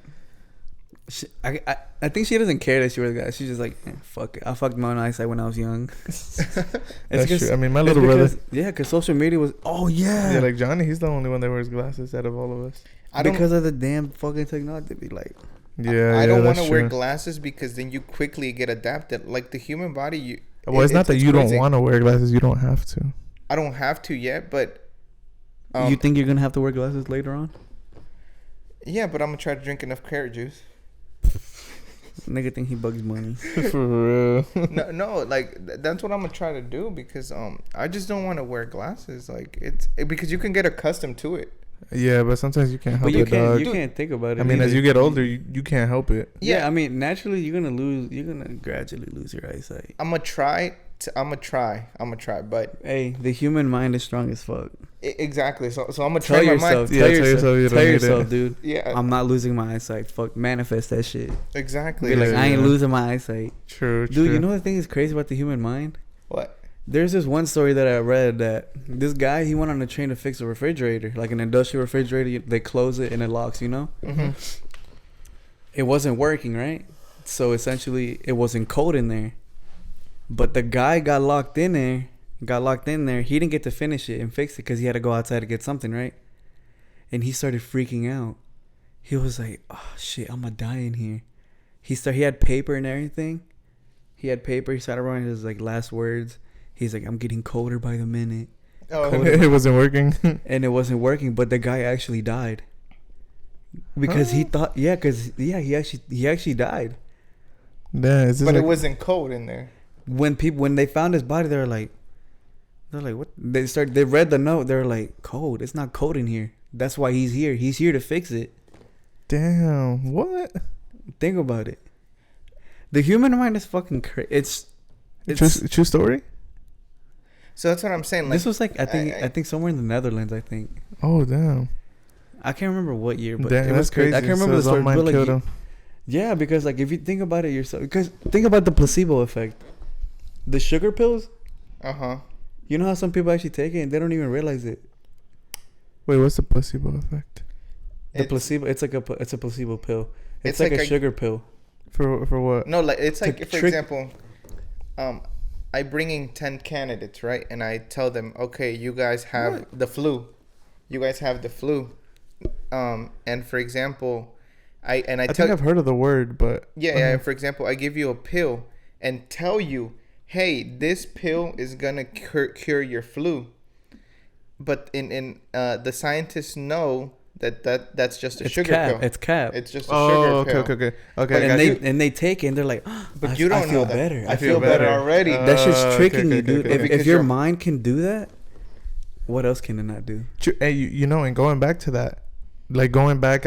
I think she doesn't care that she wears glasses. She's just like, fuck it. I fucked my own eyesight when I was young. That's true. I mean, my little brother. Yeah, because social media was. Oh yeah. Yeah, like Johnny, he's the only one that wears glasses out of all of us. Because of the damn fucking technology, they be like. Yeah, I don't want to wear glasses because then you quickly get adapted. Like the human body, it's not that you don't want to wear glasses; you don't have to. I don't have to yet, but you think you're gonna have to wear glasses later on? Yeah, but I'm gonna try to drink enough carrot juice. Nigga think he bugs money. For real. No, like that's what I'm gonna try to do, because I just don't want to wear glasses. Like it's because you can get accustomed to it. Yeah, but sometimes you can't help it. But you can't think about it. I mean, as you get older, you can't help it. Yeah, I mean, naturally, you're gonna gradually lose your eyesight. I'm gonna try, but hey, the human mind is strong as fuck. Exactly. So I'm gonna try my mind. Tell yourself, dude. Yeah, I'm not losing my eyesight. Fuck, manifest that shit. Exactly. Be like, I ain't losing my eyesight. True. Dude, you know the thing is crazy about the human mind? What? There's this one story that I read that this guy, he went on a train to fix a refrigerator, like an industrial refrigerator. They close it and it locks, you know? Mm-hmm. It wasn't working, right? So essentially, it wasn't cold in there. But the guy got locked in there. He didn't get to finish it and fix it because he had to go outside to get something, right? And he started freaking out. He was like, oh, shit, I'm going to die in here. He had paper and everything. He started writing his like last words. He's like, I'm getting colder by the minute. Oh, it wasn't working. And it wasn't working, but the guy actually died. Because he thought, he actually died. Yeah, but it wasn't cold in there. When they found his body, they're like, what? They read the note. They're like, cold. It's not cold in here. That's why he's here. He's here to fix it. Damn, what? Think about it. The human mind is fucking crazy. It's true story. So that's what I'm saying. Like, this was like I think somewhere in the Netherlands. I think. Oh damn! I can't remember what year, but damn, it was crazy. I can't remember the story. But killed him. Yeah, because like if you think about it yourself, because think about the placebo effect, the sugar pills. You know how some people actually take it and they don't even realize it. Wait, what's the placebo effect? Placebo. It's a placebo pill. It's like a sugar pill. For what? No, like it's like for example, I bring in 10 candidates, right? And I tell them, okay, you guys have the flu. And for example, I think I've heard of the word, but yeah. For example, I give you a pill and tell you, hey, this pill is gonna cure your flu. But in the scientists know that's just a sugar pill. It's cap. It's just a sugar pill. Okay. And they take it and they're like, but you don't know that. Better. I feel better already. That shit's tricking you, dude. If your mind can do that, what else can it not do? Hey, you know, and going back to that, I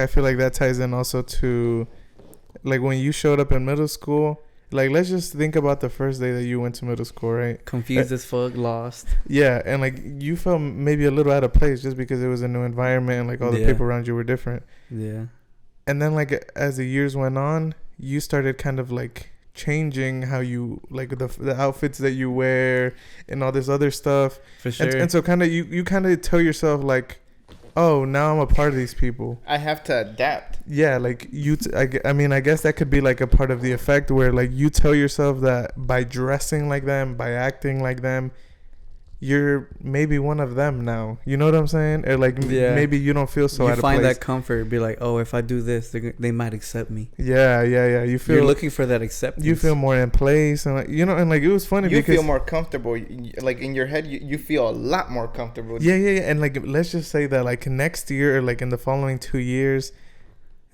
feel like that ties in also to, like, when you showed up in middle school. Like, let's just think about the first day that you went to middle school, right? Confused as fuck, lost. Yeah, and, like, you felt maybe a little out of place just because it was a new environment and, like, all the people around you were different. Yeah. And then, like, as the years went on, you started kind of, like, changing how you like the outfits that you wear and all this other stuff. For sure. And so kind of you kind of tell yourself like, oh, now I'm a part of these people. I have to adapt. Yeah, like I mean, I guess that could be like a part of the effect where like you tell yourself that by dressing like them, by acting like them, you're maybe one of them now. You know what I'm saying? Or like maybe you don't feel so you out of find place. that comfort. Be like, oh, if I do this, they might accept me. Yeah. You feel you're looking for that acceptance. You feel more in place, and like, you know, and like it was funny you because feel more comfortable. Like in your head, you feel a lot more comfortable. Yeah. And like let's just say that like next year or like in the following 2 years,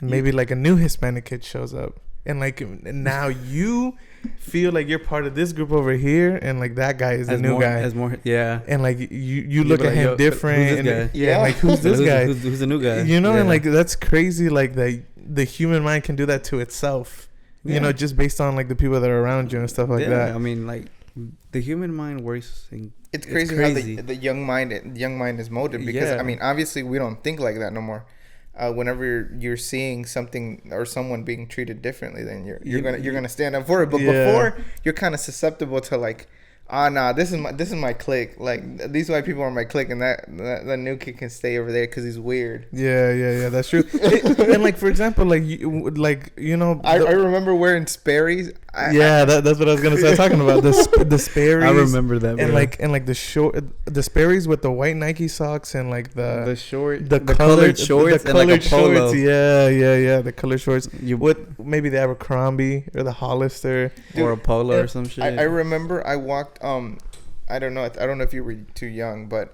maybe like a new Hispanic kid shows up, and like now you feel like you're part of this group over here, and like that guy is the new guy. And like you look at like, him different. Like who's this guy? Who's the new guy? You know, and like that's crazy. Like the human mind can do that to itself. You know, just based on like the people that are around you and stuff like that. I mean, like the human mind works. It's crazy how the young mind is molded because I mean, obviously we don't think like that no more. Whenever you're seeing something or someone being treated differently, then you're gonna stand up for it. But before, you're kind of susceptible to like, this is my clique. Like these white people are my clique, and that new kid can stay over there because he's weird. Yeah, that's true. And like for example, like you know, I remember wearing Sperry's. That's what I was gonna start talking about. The Sperry's. I remember that. And like the Sperry's with the white Nike socks and like the colored shorts, the colored and like a polo. shorts. Yeah, the colored shorts. With maybe the Abercrombie or the Hollister or a polo or some shit. I remember I walked. I don't know if you were too young, but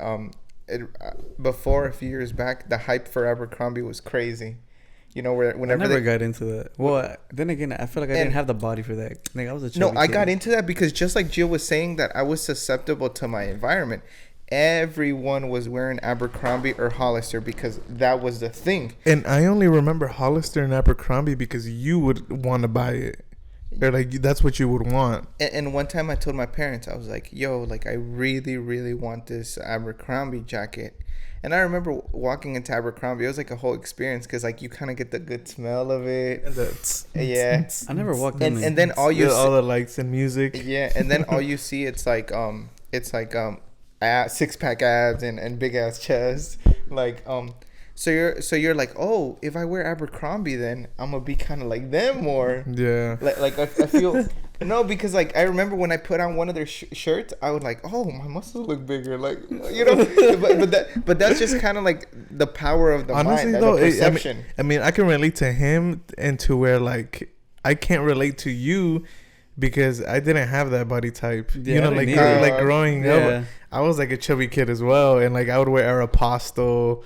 before a few years back, the hype for Abercrombie was crazy. You know, whenever I never got into that. Well, then again, I feel like I didn't have the body for that. Like I was a chubby kid. I got into that because just like Jill was saying that I was susceptible to my environment. Everyone was wearing Abercrombie or Hollister because that was the thing. And I only remember Hollister and Abercrombie because you would want to buy it. Or like that's what you would want. And one time I told my parents, I was like, yo, like I really, really want this Abercrombie jacket. And I remember walking into Abercrombie. It was like a whole experience because like you kind of get the good smell of it. I never walked in. And then all the lights and music. Yeah, and then all you see it's like 6-pack abs and big ass chest. Like So you're like, oh, if I wear Abercrombie, then I'm gonna be kind of like them more. Yeah. Like I feel no, because like I remember when I put on one of their shirts, I was like, oh, my muscles look bigger, like you know. but that's just kind of like the power of the honestly, mind, though, the perception. I mean, I can relate to him and to where like I can't relate to you because I didn't have that body type. Yeah, you know, like growing up, I was like a chubby kid as well, and like I would wear Aeropostale.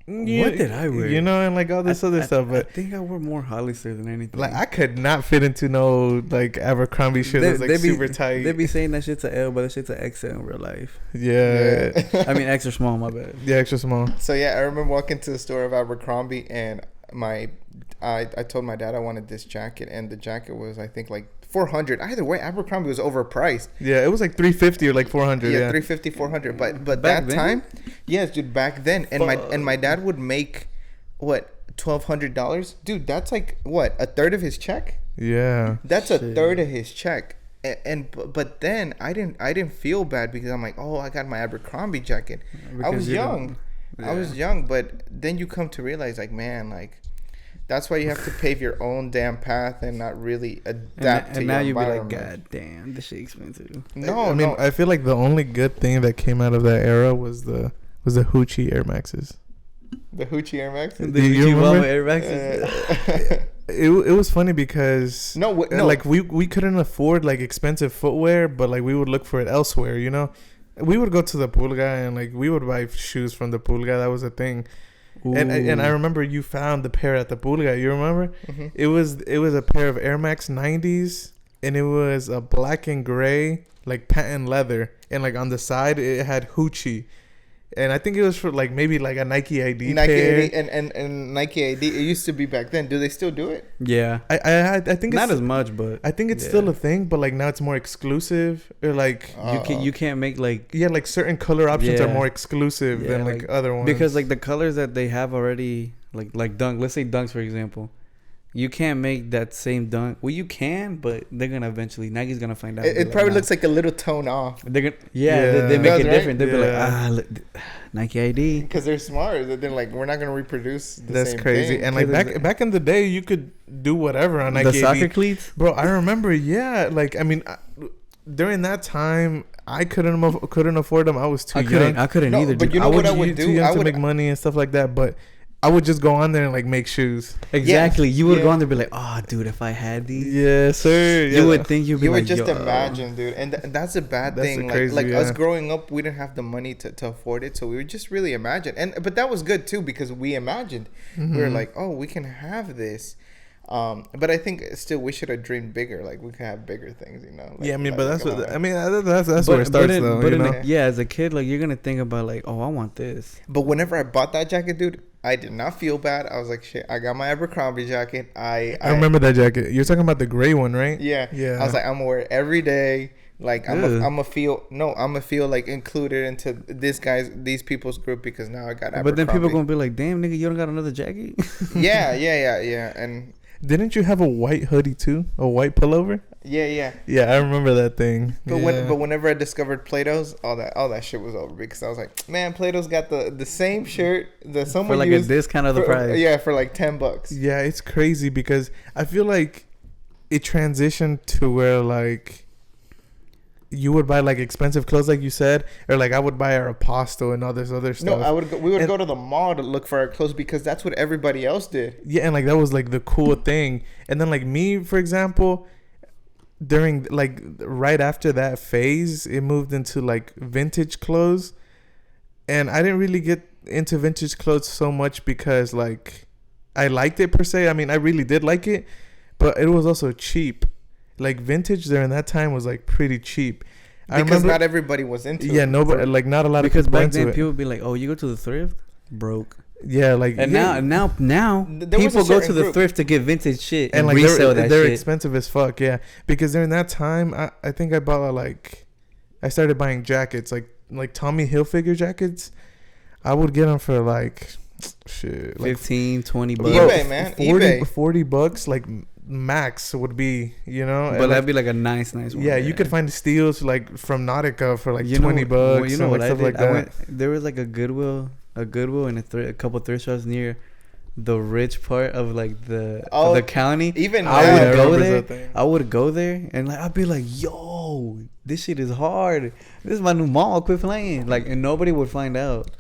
What did I wear? You know, and like all this other stuff. But I think I wore more Hollister than anything. Like I could not fit into no like Abercrombie shit that's like super tight. They be saying that shit's a L, but that shit's a XL in real life. Yeah. I mean extra small. My bad. Yeah, extra small. So yeah, I remember walking to the store of Abercrombie, and I told my dad I wanted this jacket, and the jacket was I think like $400. Either way, Abercrombie was overpriced. Yeah, it was like $350 or like $400. Yeah, $350, $400. But that time, yes, dude, back then, and my dad would make what $1,200, dude. That's like what, a third of his check. Yeah, that's a third of his check. But then I didn't feel bad because I'm like, oh, I got my Abercrombie jacket. I was young. I was young, but then you come to realize like, man, like. That's why you have to pave your own damn path and not really adapt to your environment. And now you be like, God damn, this shit expensive. No, I mean, I feel like the only good thing that came out of that era was the Hoochie Air Maxes. The Hoochie Air Maxes? Do you remember? Air Maxes? It was funny because no, like we couldn't afford like expensive footwear, but like we would look for it elsewhere, you know? We would go to the Pulga and like we would buy shoes from the Pulga. That was a thing. And I remember you found the pair at the Pulga. You remember? Mm-hmm. It was a pair of Air Max 90s, and it was a black and gray like patent leather, and like on the side it had Hoochie. And I think it was for like maybe like a Nike ID pair. And Nike ID. It used to be back then. Do they still do it? Yeah. I think not it's, as much, but I think it's still a thing. But like now it's more exclusive, or like you can't make like like certain color options are more exclusive than like other ones. Because like the colors that they have already like Dunk. Let's say Dunks for example. You can't make that same dunk. Well, you can, but they're gonna eventually. Nike's gonna find out. It probably looks like a little tone off. They're gonna, they make it different. They'll be like, look, Nike ID. Because they're smart. They're like, we're not gonna reproduce. That's same crazy. Thing. And like back in the day, you could do whatever on Nike. The soccer cleats, bro. I remember. Yeah, like I mean, during that time, I couldn't afford them. I was too young. I couldn't either. But you know what I would do? Too young to make money and stuff like that. But I would just go on there and like make shoes. Exactly. You would go on there and be like, oh, dude, if I had these. Yes, sir. You would think you'd be like, you would just imagine, dude. And that's a bad thing. Like us growing up, we didn't have the money to afford it. So we would just really imagine. But that was good too, because we imagined. Mm-hmm. We were like, oh, we can have this. But I think still we should have dreamed bigger. Like we could have bigger things, you know. Like, yeah, I mean, but that's what that's where it starts, though. But as a kid, like you're gonna think about like, oh, I want this. But whenever I bought that jacket, dude, I did not feel bad. I was like, shit, I got my Abercrombie jacket. I remember that jacket. You're talking about the gray one, right? Yeah. I was like, I'm gonna wear it every day. Like I'm gonna feel like included into these people's group because now I got Abercrombie. But then people gonna be like, damn, nigga, you don't got another jacket? Yeah. And didn't you have a white hoodie too? A white pullover? Yeah. Yeah, I remember that thing. But whenever I discovered Plato's, all that shit was over because I was like, man, Plato's got the same shirt that someone for like used a discount of the price. Yeah, for like $10. Yeah, it's crazy because I feel like it transitioned to where like you would buy like expensive clothes, like you said, or like I would buy our Apostle and all this other stuff. No, we would go to the mall to look for our clothes because that's what everybody else did. Yeah, and like that was like the cool thing. And then like me, for example, during like right after that phase, it moved into like vintage clothes, and I didn't really get into vintage clothes so much because like I liked it per se. I mean, I really did like it, but it was also cheap. Like vintage during that time was like pretty cheap. Because not everybody was into it. Yeah, nobody, like not a lot of people. Because back then people would be like, "Oh, you go to the thrift, broke." Yeah, like and now people go to the thrift to get vintage shit and like resell that they're shit. expensive as fuck. Yeah, because during that time, I think I bought I started buying jackets like Tommy Hilfiger jackets. I would get them for like shit, like $15, $20. eBay, man, $40 like max would be, you know. But that'd be like a nice one. Yeah, you could find steals like from Nautica for like $20. Well, you know what stuff I did? like that. There was like a Goodwill and a couple thrift shops near the rich part of like the county. Even I would go there and like I'd be like, yo, this shit is hard. This is my new mall. Quit playing. Like, and nobody would find out.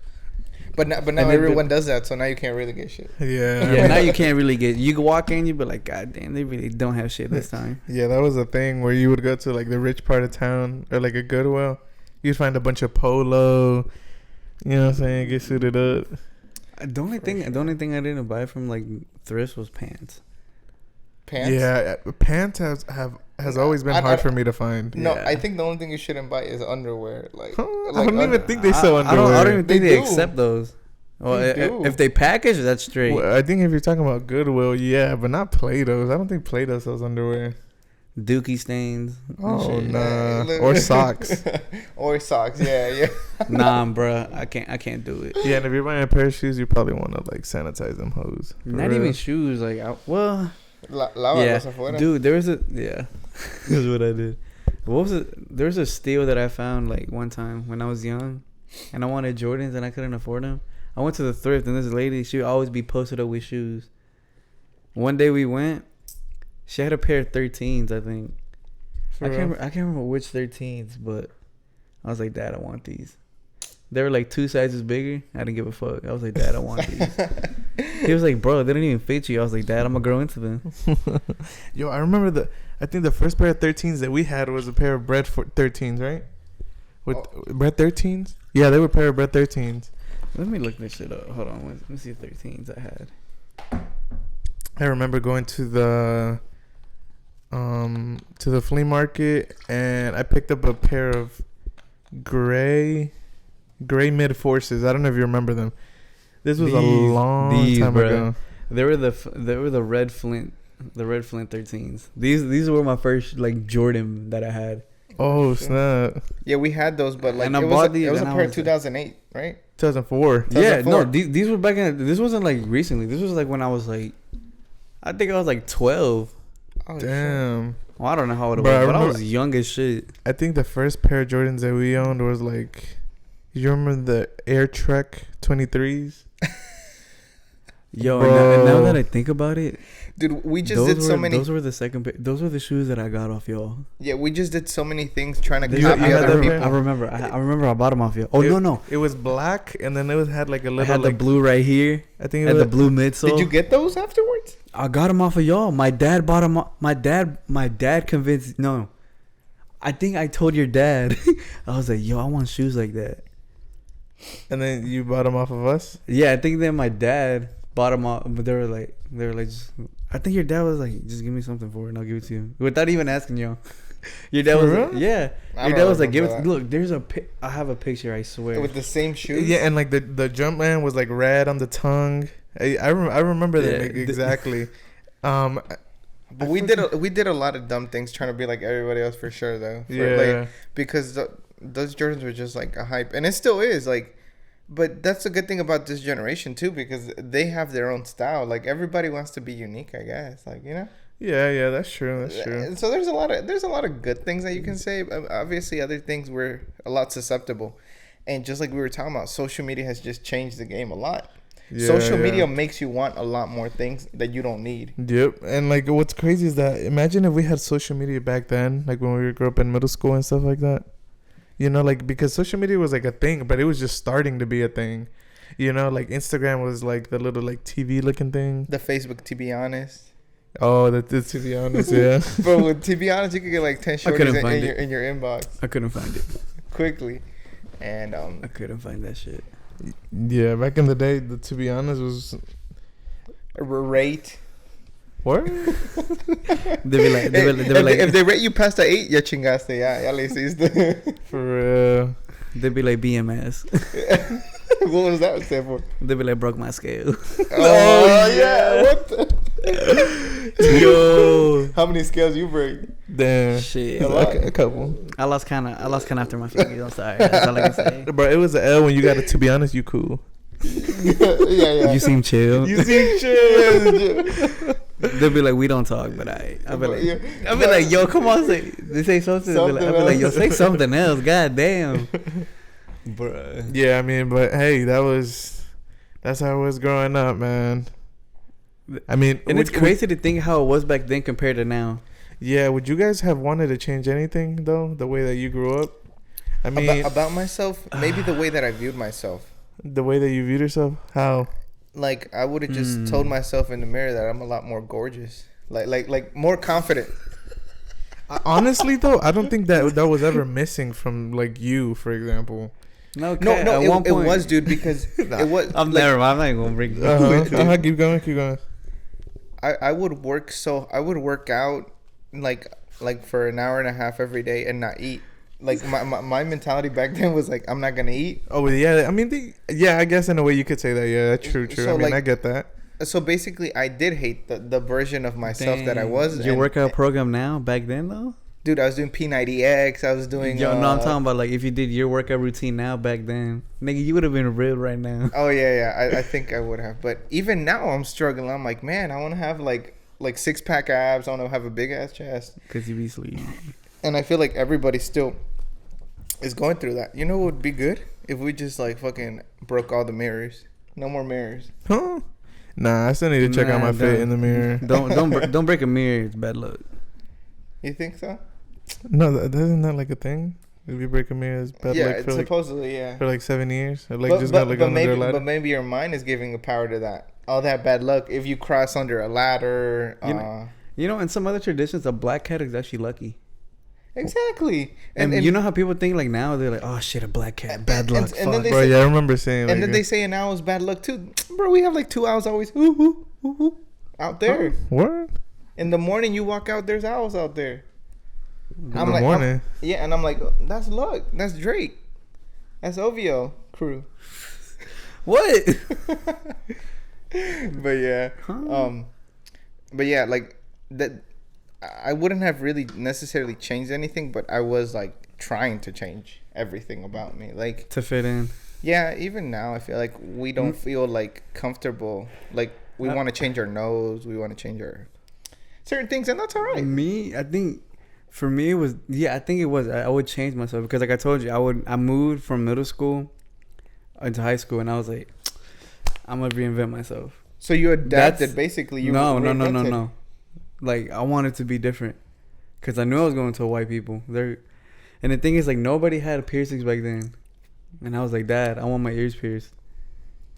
But now everyone does that, so now you can't really get shit. Yeah, now you can't really get. You can walk in, you be like, God damn, they really don't have shit this time. Yeah, that was a thing where you would go to like the rich part of town or like a Goodwill. You'd find a bunch of polo. You know what I'm saying? Get suited up. The only thing I didn't buy from like thrifts was pants. Pants? Yeah, pants has always been hard for me to find. No, yeah. I think the only thing you shouldn't buy is underwear. Like, I don't even think they sell underwear. I don't even think they accept those. Well, if they package, that's straight. Well, I think if you're talking about Goodwill, yeah, but not Plato's. I don't think Play-Doh sells underwear. Dookie stains. Oh nah. Or socks. Or socks. Yeah. Nah, bro, I can't do it. Yeah, and if you're buying a pair of shoes, you probably want to like sanitize them hoes. Not even shoes. Like, dude, there was that's what I did. What was it? There was a steal that I found like one time when I was young, and I wanted Jordans and I couldn't afford them. I went to the thrift and this lady, she would always be posted up with shoes. One day we went, she had a pair of 13s, I think. I can't remember which 13s, but I was like, Dad, I want these. They were like 2 sizes bigger. I didn't give a fuck. I was like, Dad, I want these. He was like, bro, they don't even fit you. I was like, Dad, I'm gonna grow into them. Yo, I remember I think the first pair of 13s that we had was a pair of Bread 13s, right? With Bread 13s? Yeah, they were a pair of Bread 13s. Let me look this shit up. Hold on. Let me see the 13s I had. I remember going to the flea market and I picked up a pair of gray mid forces. I don't know if you remember them. This was a long time ago. They were the red Flint 13s. These were my first like Jordan that I had. Oh snap! Yeah, we had those, but like it was a pair of 2008, right? 2004. Yeah, no, these were back in. This wasn't like recently. This was like when I was like, I think I was like 12. Oh, damn. Well, I don't know how old it was, but I was young as shit. I think the first pair of Jordans that we owned was like, you remember the Air Trek 23s? Yo, and now that I think about it, dude, we just did so many. Those were the those were the shoes that I got off y'all. Yeah, we just did so many things trying to copy other people. I remember I bought them off y'all. Oh, no. It was black, and then it had like a little. I had the blue right here. I think it had the blue midsole. Did you get those afterwards? I got them off of y'all. My dad bought them. My dad convinced. No, I think I told your dad. I was like, yo, I want shoes like that. And then you bought them off of us? Yeah, I think then my dad bought them off, but they were like, just, I think your dad was like, just give me something for it and I'll give it to you without even asking you. Your dad was like, yeah. Your dad was like, give it. Look, there's I have a picture, I swear. With the same shoes? Yeah, and like the Jumpman was like red on the tongue. I remember that exactly. But we did a lot of dumb things trying to be like everybody else for sure though. Because those Jordans were just like a hype, and it still is like. But that's a good thing about this generation too, because they have their own style. Like everybody wants to be unique, I guess. Like, you know. Yeah, that's true. That's true. So there's a lot of good things that you can say. Obviously, other things we're a lot susceptible, and just like we were talking about, social media has just changed the game a lot. Social media makes you want a lot more things that you don't need. Yep. And like what's crazy is that imagine if we had social media back then, like when we grew up in middle school and stuff like that. You know, like because social media was like a thing, but it was just starting to be a thing. You know, like Instagram was like the little like TV looking thing. The Facebook, to be honest. Oh, to be honest, yeah. But with to be honest, you could get like 10 shorties in your inbox. I couldn't find it quickly, and I couldn't find that shit. Yeah, back in the day, the to be honest was rate. What? They be like, if they rate you past the 8, ya chingaste, ya le hiciste. For real. They be like BMS. What was that stand for? They be like broke my scale. Oh yeah, what the? Yo, how many scales you break? Damn, shit, a couple. I lost kind after my fingers. I'm sorry, that's all I can say. Bro, it was an L when you got it. To be honest, you cool. Yeah. You seem chill. They'll be like, we don't talk, but I'll be like, yo, come on, they say something. I'll be like, yo, say something else. God damn. Bruh. Yeah, I mean, but hey, that's how it was growing up, man. I mean, and it's crazy to think how it was back then compared to now. Yeah, would you guys have wanted to change anything though, the way that you grew up? I mean, about myself, maybe the way that I viewed myself. The way that you viewed yourself? How? Like I would have just told myself in the mirror that I'm a lot more gorgeous, like more confident. Honestly, though, I don't think that was ever missing from like you, for example. No. It was, dude, because it was. I'm never. I'm not gonna bring. Keep going. I would work out like for an hour and a half every day and not eat. Like my mentality back then was like, I'm not gonna eat. Oh yeah, I mean, I guess in a way you could say that. Yeah, that's true. So, I mean, I get that. So basically, I did hate the version of myself that I was. Your workout program now, back then though? Dude, I was doing P90X. I was doing. Yo, no, I'm talking about like if you did your workout routine now back then, nigga, you would have been real right now. Oh yeah. I think I would have, but even now I'm struggling. I'm like, man, I want to have like 6-pack abs. I want to have a big ass chest. Cause you be sleep. And I feel like everybody still is going through that. You know what would be good? If we just like fucking broke all the mirrors. No more mirrors. Huh? Nah, I still need to check out my fit in the mirror. Don't break a mirror. It's bad luck. You think so? No, isn't that like a thing? If you break a mirror, it's bad luck for supposedly, yeah. For like 7 years. Or like just got like under a ladder. But maybe your mind is giving a power to that. All that bad luck. If you cross under a ladder. You know, in some other traditions, a black cat is actually lucky. Exactly. And you know how people think like now they're like, oh shit, a black cat, bad luck. And then bro, I remember saying. And then they say an owl is bad luck too. Bro, we have like 2 owls always out there. What? In the morning, you walk out, there's owls out there. In the morning. And I'm like, that's luck. That's Drake. That's OVO crew. What? But yeah, like that. I wouldn't have really necessarily changed anything, but I was like trying to change everything about me, like to fit in. Yeah, even now I feel like we don't feel like comfortable. Like we want to change our nose, we want to change our certain things, and that's all right. I think for me it was I think it was I would change myself because like I told you I moved from middle school into high school and I was like I'm gonna reinvent myself. So you adapted basically. No. Like I wanted to be different because I knew I was going to white people there, and the thing is like nobody had piercings back then, and I was like, Dad, I want my ears pierced.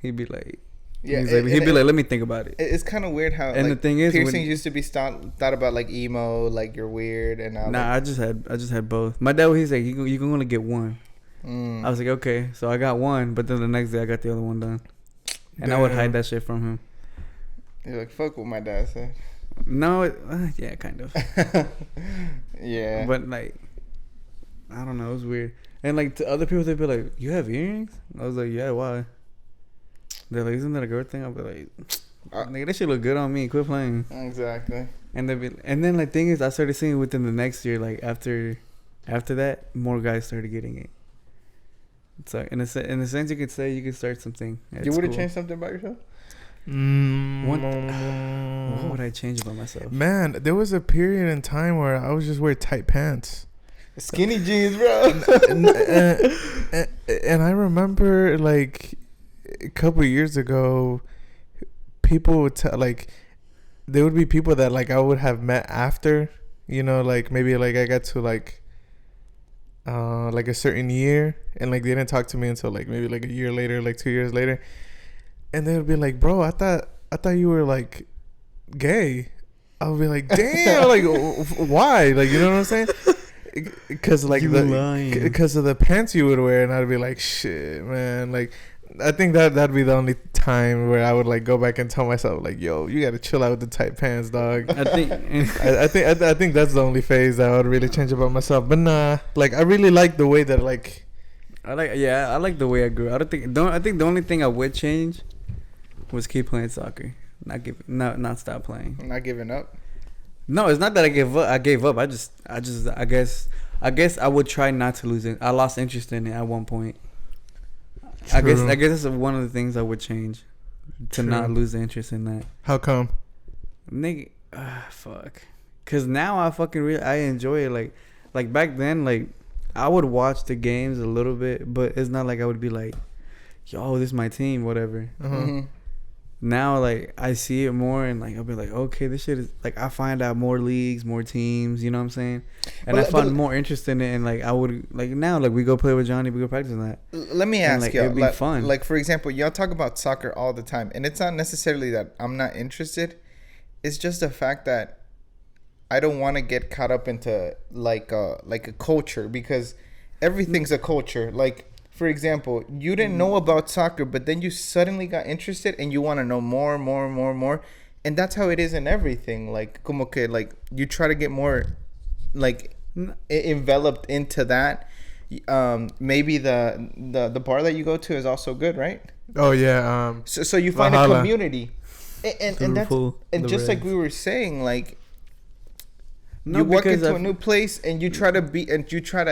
He'd be like. Yeah, he'd be like, let me think about it. It's kind of weird how and like, the thing is, piercings used to be thought about like emo, like you're weird, and now. Nah, like, I just had both. My dad, he's like, you can only get one. I was like, okay, so I got one, but then the next day I got the other one done, and I would hide that shit from him. You're like, fuck what my dad said. No, yeah, kind of. Yeah, but like, I don't know, it was weird. And like to other people, they'd be like, you have earrings? I was like, yeah, why? They're like, isn't that a good thing? I'll be like, nigga, that shit look good on me. Quit playing. Exactly. And then like thing is, I started seeing within the next year, like after that, more guys started getting it. So in a sense, you could say you could start something. You would have changed something about yourself? What would I change about myself? Man, there was a period in time where I was just wearing tight pants. Skinny jeans, bro. And I remember like a couple years ago, people would like there would be people that like I would have met after, you know, like maybe like I got to like a certain year and like they didn't talk to me until like maybe like a year later, like 2 years later, and they would be like, bro, I thought you were like gay. I would be like, damn, like why, like, you know what I'm saying? Because like because of the pants you would wear, and I'd be like, shit, man, like I think that'd be the only time where I would like go back and tell myself like, yo, you gotta chill out with the tight pants, dog. I think that's the only phase that I would really change about myself. But nah, like I really like the way that like I like the way I grew. I think the only thing I would change was keep playing soccer, not stop playing, not giving up. No, it's not that I gave up. I guess I would try not to lose it. I lost interest in it at one point. True. I guess that's one of the things I would change, to not lose the interest in that. How come? Nigga, fuck. Cause now I fucking I enjoy it. Like back then, like I would watch the games a little bit, but it's not like I would be like, yo, this is my team, whatever. Mm-hmm. Now, like, I see it more, and, like, I'll be like, okay, this shit is, like, I find out more leagues, more teams, you know what I'm saying? And I find more interest in it, and, like, I would, like, now, like, we go play with Johnny, we go practice on that. Let me ask you, it'd be fun. Like, for example, y'all talk about soccer all the time, and it's not necessarily that I'm not interested. It's just the fact that I don't want to get caught up into, like a culture, because everything's a culture. Like, for example, you didn't know about soccer, but then you suddenly got interested and you want to know more. And that's how it is in everything. Like, como que, like, you try to get more, like, enveloped into that. Maybe the bar that you go to is also good, right? Oh, yeah. So you find a community. And that's, and just like we were saying, like, you walk into a new place and you try to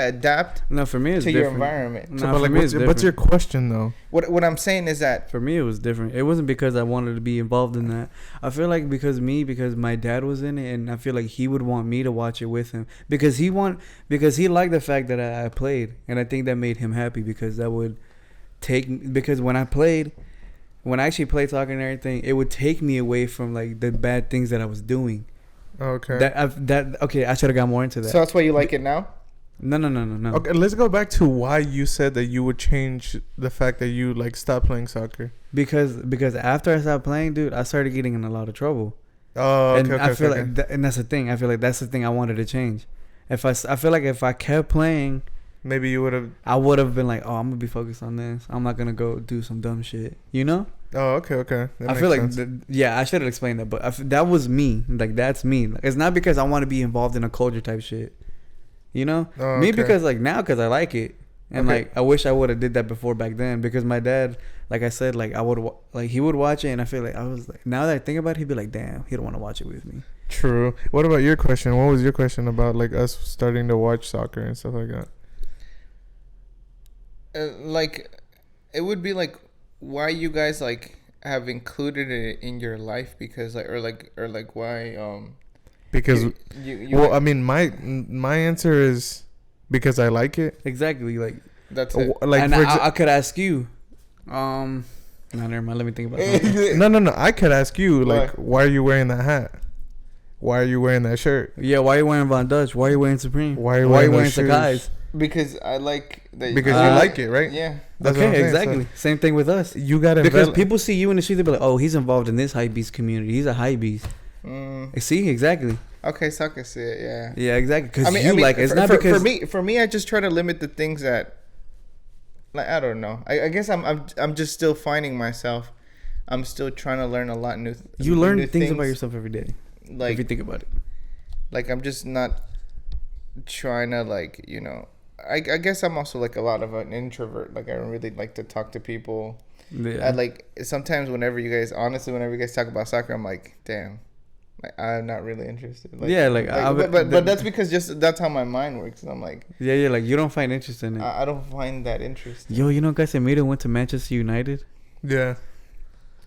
adapt. No, for me it's to different. Your environment. No, but like, what's your question though? What I'm saying is that for me it was different. It wasn't because I wanted to be involved in that. I feel like because my dad was in it, and I feel like he would want me to watch it with him because he liked the fact that I played, and I think that made him happy because that would because when I actually played soccer and everything, it would take me away from like the bad things that I was doing. Okay. Okay. I should have got more into that. So that's why you like it now? No. Okay, let's go back to why you said that you would change the fact that you like stopped playing soccer. Because after I stopped playing, dude, I started getting in a lot of trouble. Oh, okay. And I feel like and that's the thing. I feel like that's the thing I wanted to change. I feel like if I kept playing, maybe you would have. I would have been like, oh, I'm gonna be focused on this. I'm not gonna go do some dumb shit. You know? Oh, okay. I feel like, I should have explained that, but that was me. Like, that's me. Like, it's not because I want to be involved in a culture type shit. You know? Oh, me because, like, now because I like it. And, like, I wish I would have did that before back then because my dad, like I said, like, he would watch it, and I feel like I was like, now that I think about it, he'd be like, damn, he don't want to watch it with me. True. What about your question? What was your question about, like, us starting to watch soccer and stuff like that? Like, it would be like, why you guys, like, have included it in your life because like why because you well, I mean, my answer is because I like it. Exactly. Like that's it. Like, and I could ask you. No, never mind. Let me think about it. No. I could ask you, like, why are you wearing that hat? Why are you wearing that shirt? Yeah, why are you wearing Von Dutch? Why are you wearing Supreme? Why are you wearing Sakai's? Because I like that. Because you like it, right? Yeah. That's okay, exactly. So same thing with us. You got to because people see you in the street, they be like, "Oh, he's involved in this hype beast community. He's a hype beast." See, exactly. Okay, so I can see it. Yeah. Yeah, exactly. Because I mean, like it's not because for me, I just try to limit the things that, like, I don't know. I guess I'm just still finding myself. I'm still trying to learn a lot new. You learn things about yourself every day. Like, if you think about it. Like, I'm just not trying to, like, you know. I guess I'm also like a lot of an introvert. Like, I don't really like to talk to people. Yeah. I like sometimes whenever you guys talk about soccer, I'm like, damn. Like, I'm not really interested. Like, yeah, but that's because that's how my mind works. And I'm like, yeah, like you don't find interest in it. I don't find that interesting. Yo, you know, Casemiro went to Manchester United. Yeah.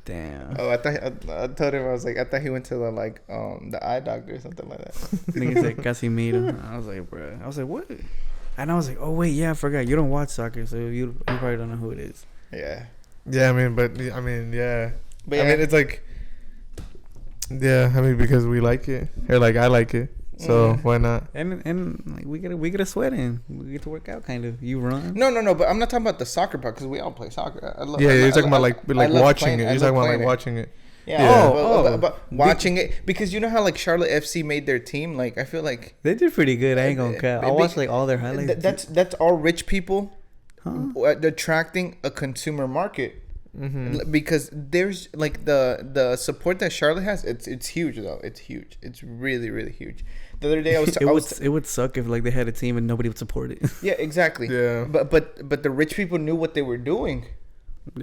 Damn. Oh, I told him, I was like, I thought he went to the eye doctor or something like that. Nigga said Casemiro. I was like, bro. I was like, what? And I was like, oh wait, yeah, I forgot. You don't watch soccer, so you probably don't know who it is. Yeah. Yeah, yeah. But yeah. I mean, it's like. Yeah, I mean, because we like it, or like I like it, so why not? And like we get a sweat in, we get to work out, kind of. You run? No, but I'm not talking about the soccer part because we all play soccer. You're talking about like watching it. You're talking about like watching it. Yeah. But watching it because you know how like Charlotte FC made their team. Like I feel like they did pretty good. I ain't gonna cut. I watched like all their highlights. That's all rich people attracting a consumer market. Mm-hmm. Because there's like the support that Charlotte has, it's huge though. It's huge. It's really, really huge. The other day it would suck if like they had a team and nobody would support it. Yeah, exactly. Yeah. But the rich people knew what they were doing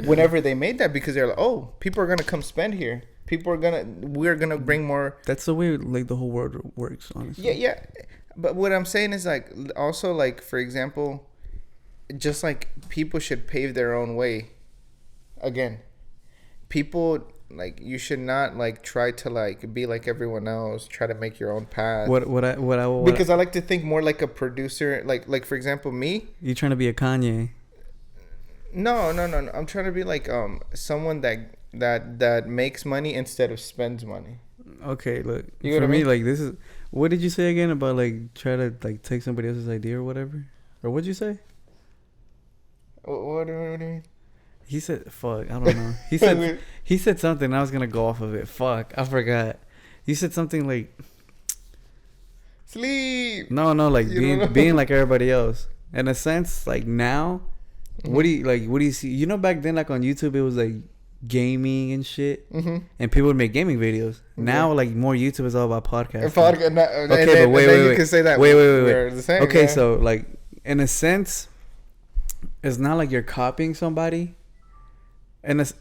whenever they made that because they're like, oh, people are gonna come spend here. We're gonna bring more. That's the way like the whole world works, honestly. Yeah. But what I'm saying is like also like for example, just like people should pave their own way. Again, people like you should not like try to like be like everyone else. Try to make your own path. Because I like to think more like a producer. Like for example, me. You trying to be a Kanye? No. I'm trying to be like someone that makes money instead of spends money. Okay, look. For me, like this is. What did you say again about like try to like take somebody else's idea or whatever? Or what'd you say? What do you mean? He said, fuck, I don't know. He said something, I was going to go off of it. Fuck, I forgot. You said something like... Sleep! No, like being like everybody else. In a sense, like now, what do you see? You know, back then, like on YouTube, it was like gaming and shit. And people would make gaming videos. Now, like more YouTube is all about podcasting. Okay, but wait. You can say that. Wait. Okay, so like, in a sense, it's not like you're copying somebody. And that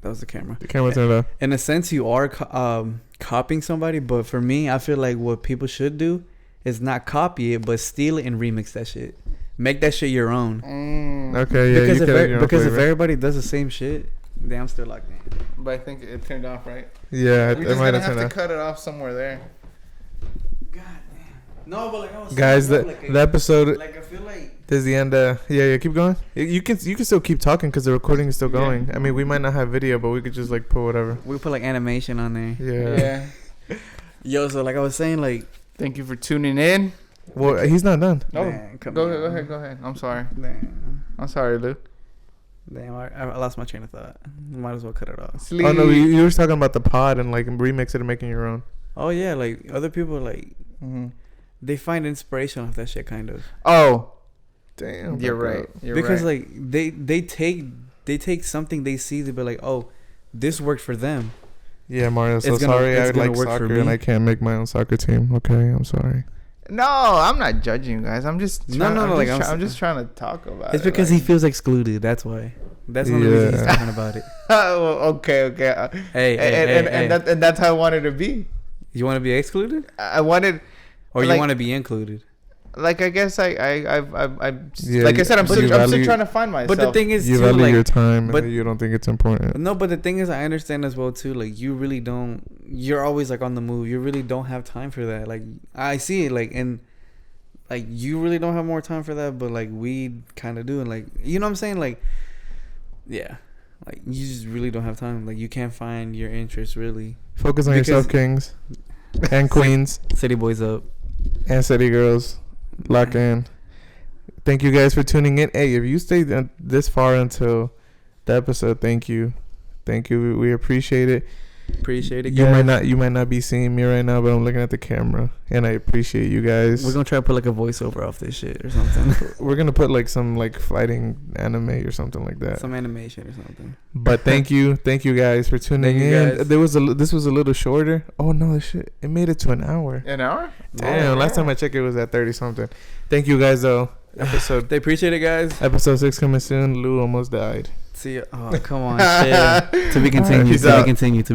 was the camera. The camera turned off. In a sense, you are copying somebody, but for me, I feel like what people should do is not copy it, but steal it and remix that shit. Make that shit your own. Okay, yeah. Because if everybody does the same shit, then I'm still locked in. But I think it turned off, right? Yeah, it might have turned off. Cut it off somewhere there. No, but like I was guys, the episode. Like I feel like this is the end. Yeah, keep going. You can still keep talking because the recording is still going. Yeah. I mean, we might not have video, but we could just like put whatever. We put like animation on there. Yeah. Yo, so like I was saying, like thank you for tuning in. Well, he's not done. Oh, go ahead. I'm sorry. Damn. I'm sorry, Luke. Damn, I lost my train of thought. Might as well cut it off. Sleep. Oh no, you were talking about the pod and like remix it and making your own. Oh yeah, like other people like. They find inspiration off that shit, kind of. Oh, damn! You're right. Because like they take something they see to be like, oh, this worked for them. Yeah, Mario. So sorry, I like soccer and I can't make my own soccer team. Okay, I'm sorry. No, I'm not judging you guys. I'm just I'm just trying to talk about it. It's because he feels excluded. That's why. That's one of the reasons he's talking about it. Okay. Hey. And that's how I wanted to be. You want to be excluded? I wanted. Or you want to be included? like I guess I Yeah, like I said, I'm still trying to find myself. But the thing is, you too, value like, your time, but and you don't think it's important. No, but the thing is, I understand as well too. Like, you really don't. You're always like on the move. You really don't have time for that. Like, I see it. Like, and like you really don't have more time for that. But like we kind of do. And like, you know what I'm saying? Like, yeah. Like, you just really don't have time. Like, you can't find your interests really. Focus on yourself, kings and queens. City boys up. And city girls. Lock in. Thank you guys for tuning in. Hey, if you stayed this far until the episode, thank you. Thank you. We appreciate it. Appreciate it, guys. You might not be seeing me right now, but I'm looking at the camera, and I appreciate you guys. We're gonna try to put like a voiceover off this shit or something. We're gonna put like some like fighting anime or something like that. Some animation or something. But thank you guys for tuning in. This was a little shorter. Oh no, shit! It made it to an hour. An hour? Damn! Last time I checked, it was at 30 something. Thank you guys though. They appreciate it, guys. Episode 6 coming soon. Lou almost died. See ya. Oh, come on, shit. To be continued. To be continued.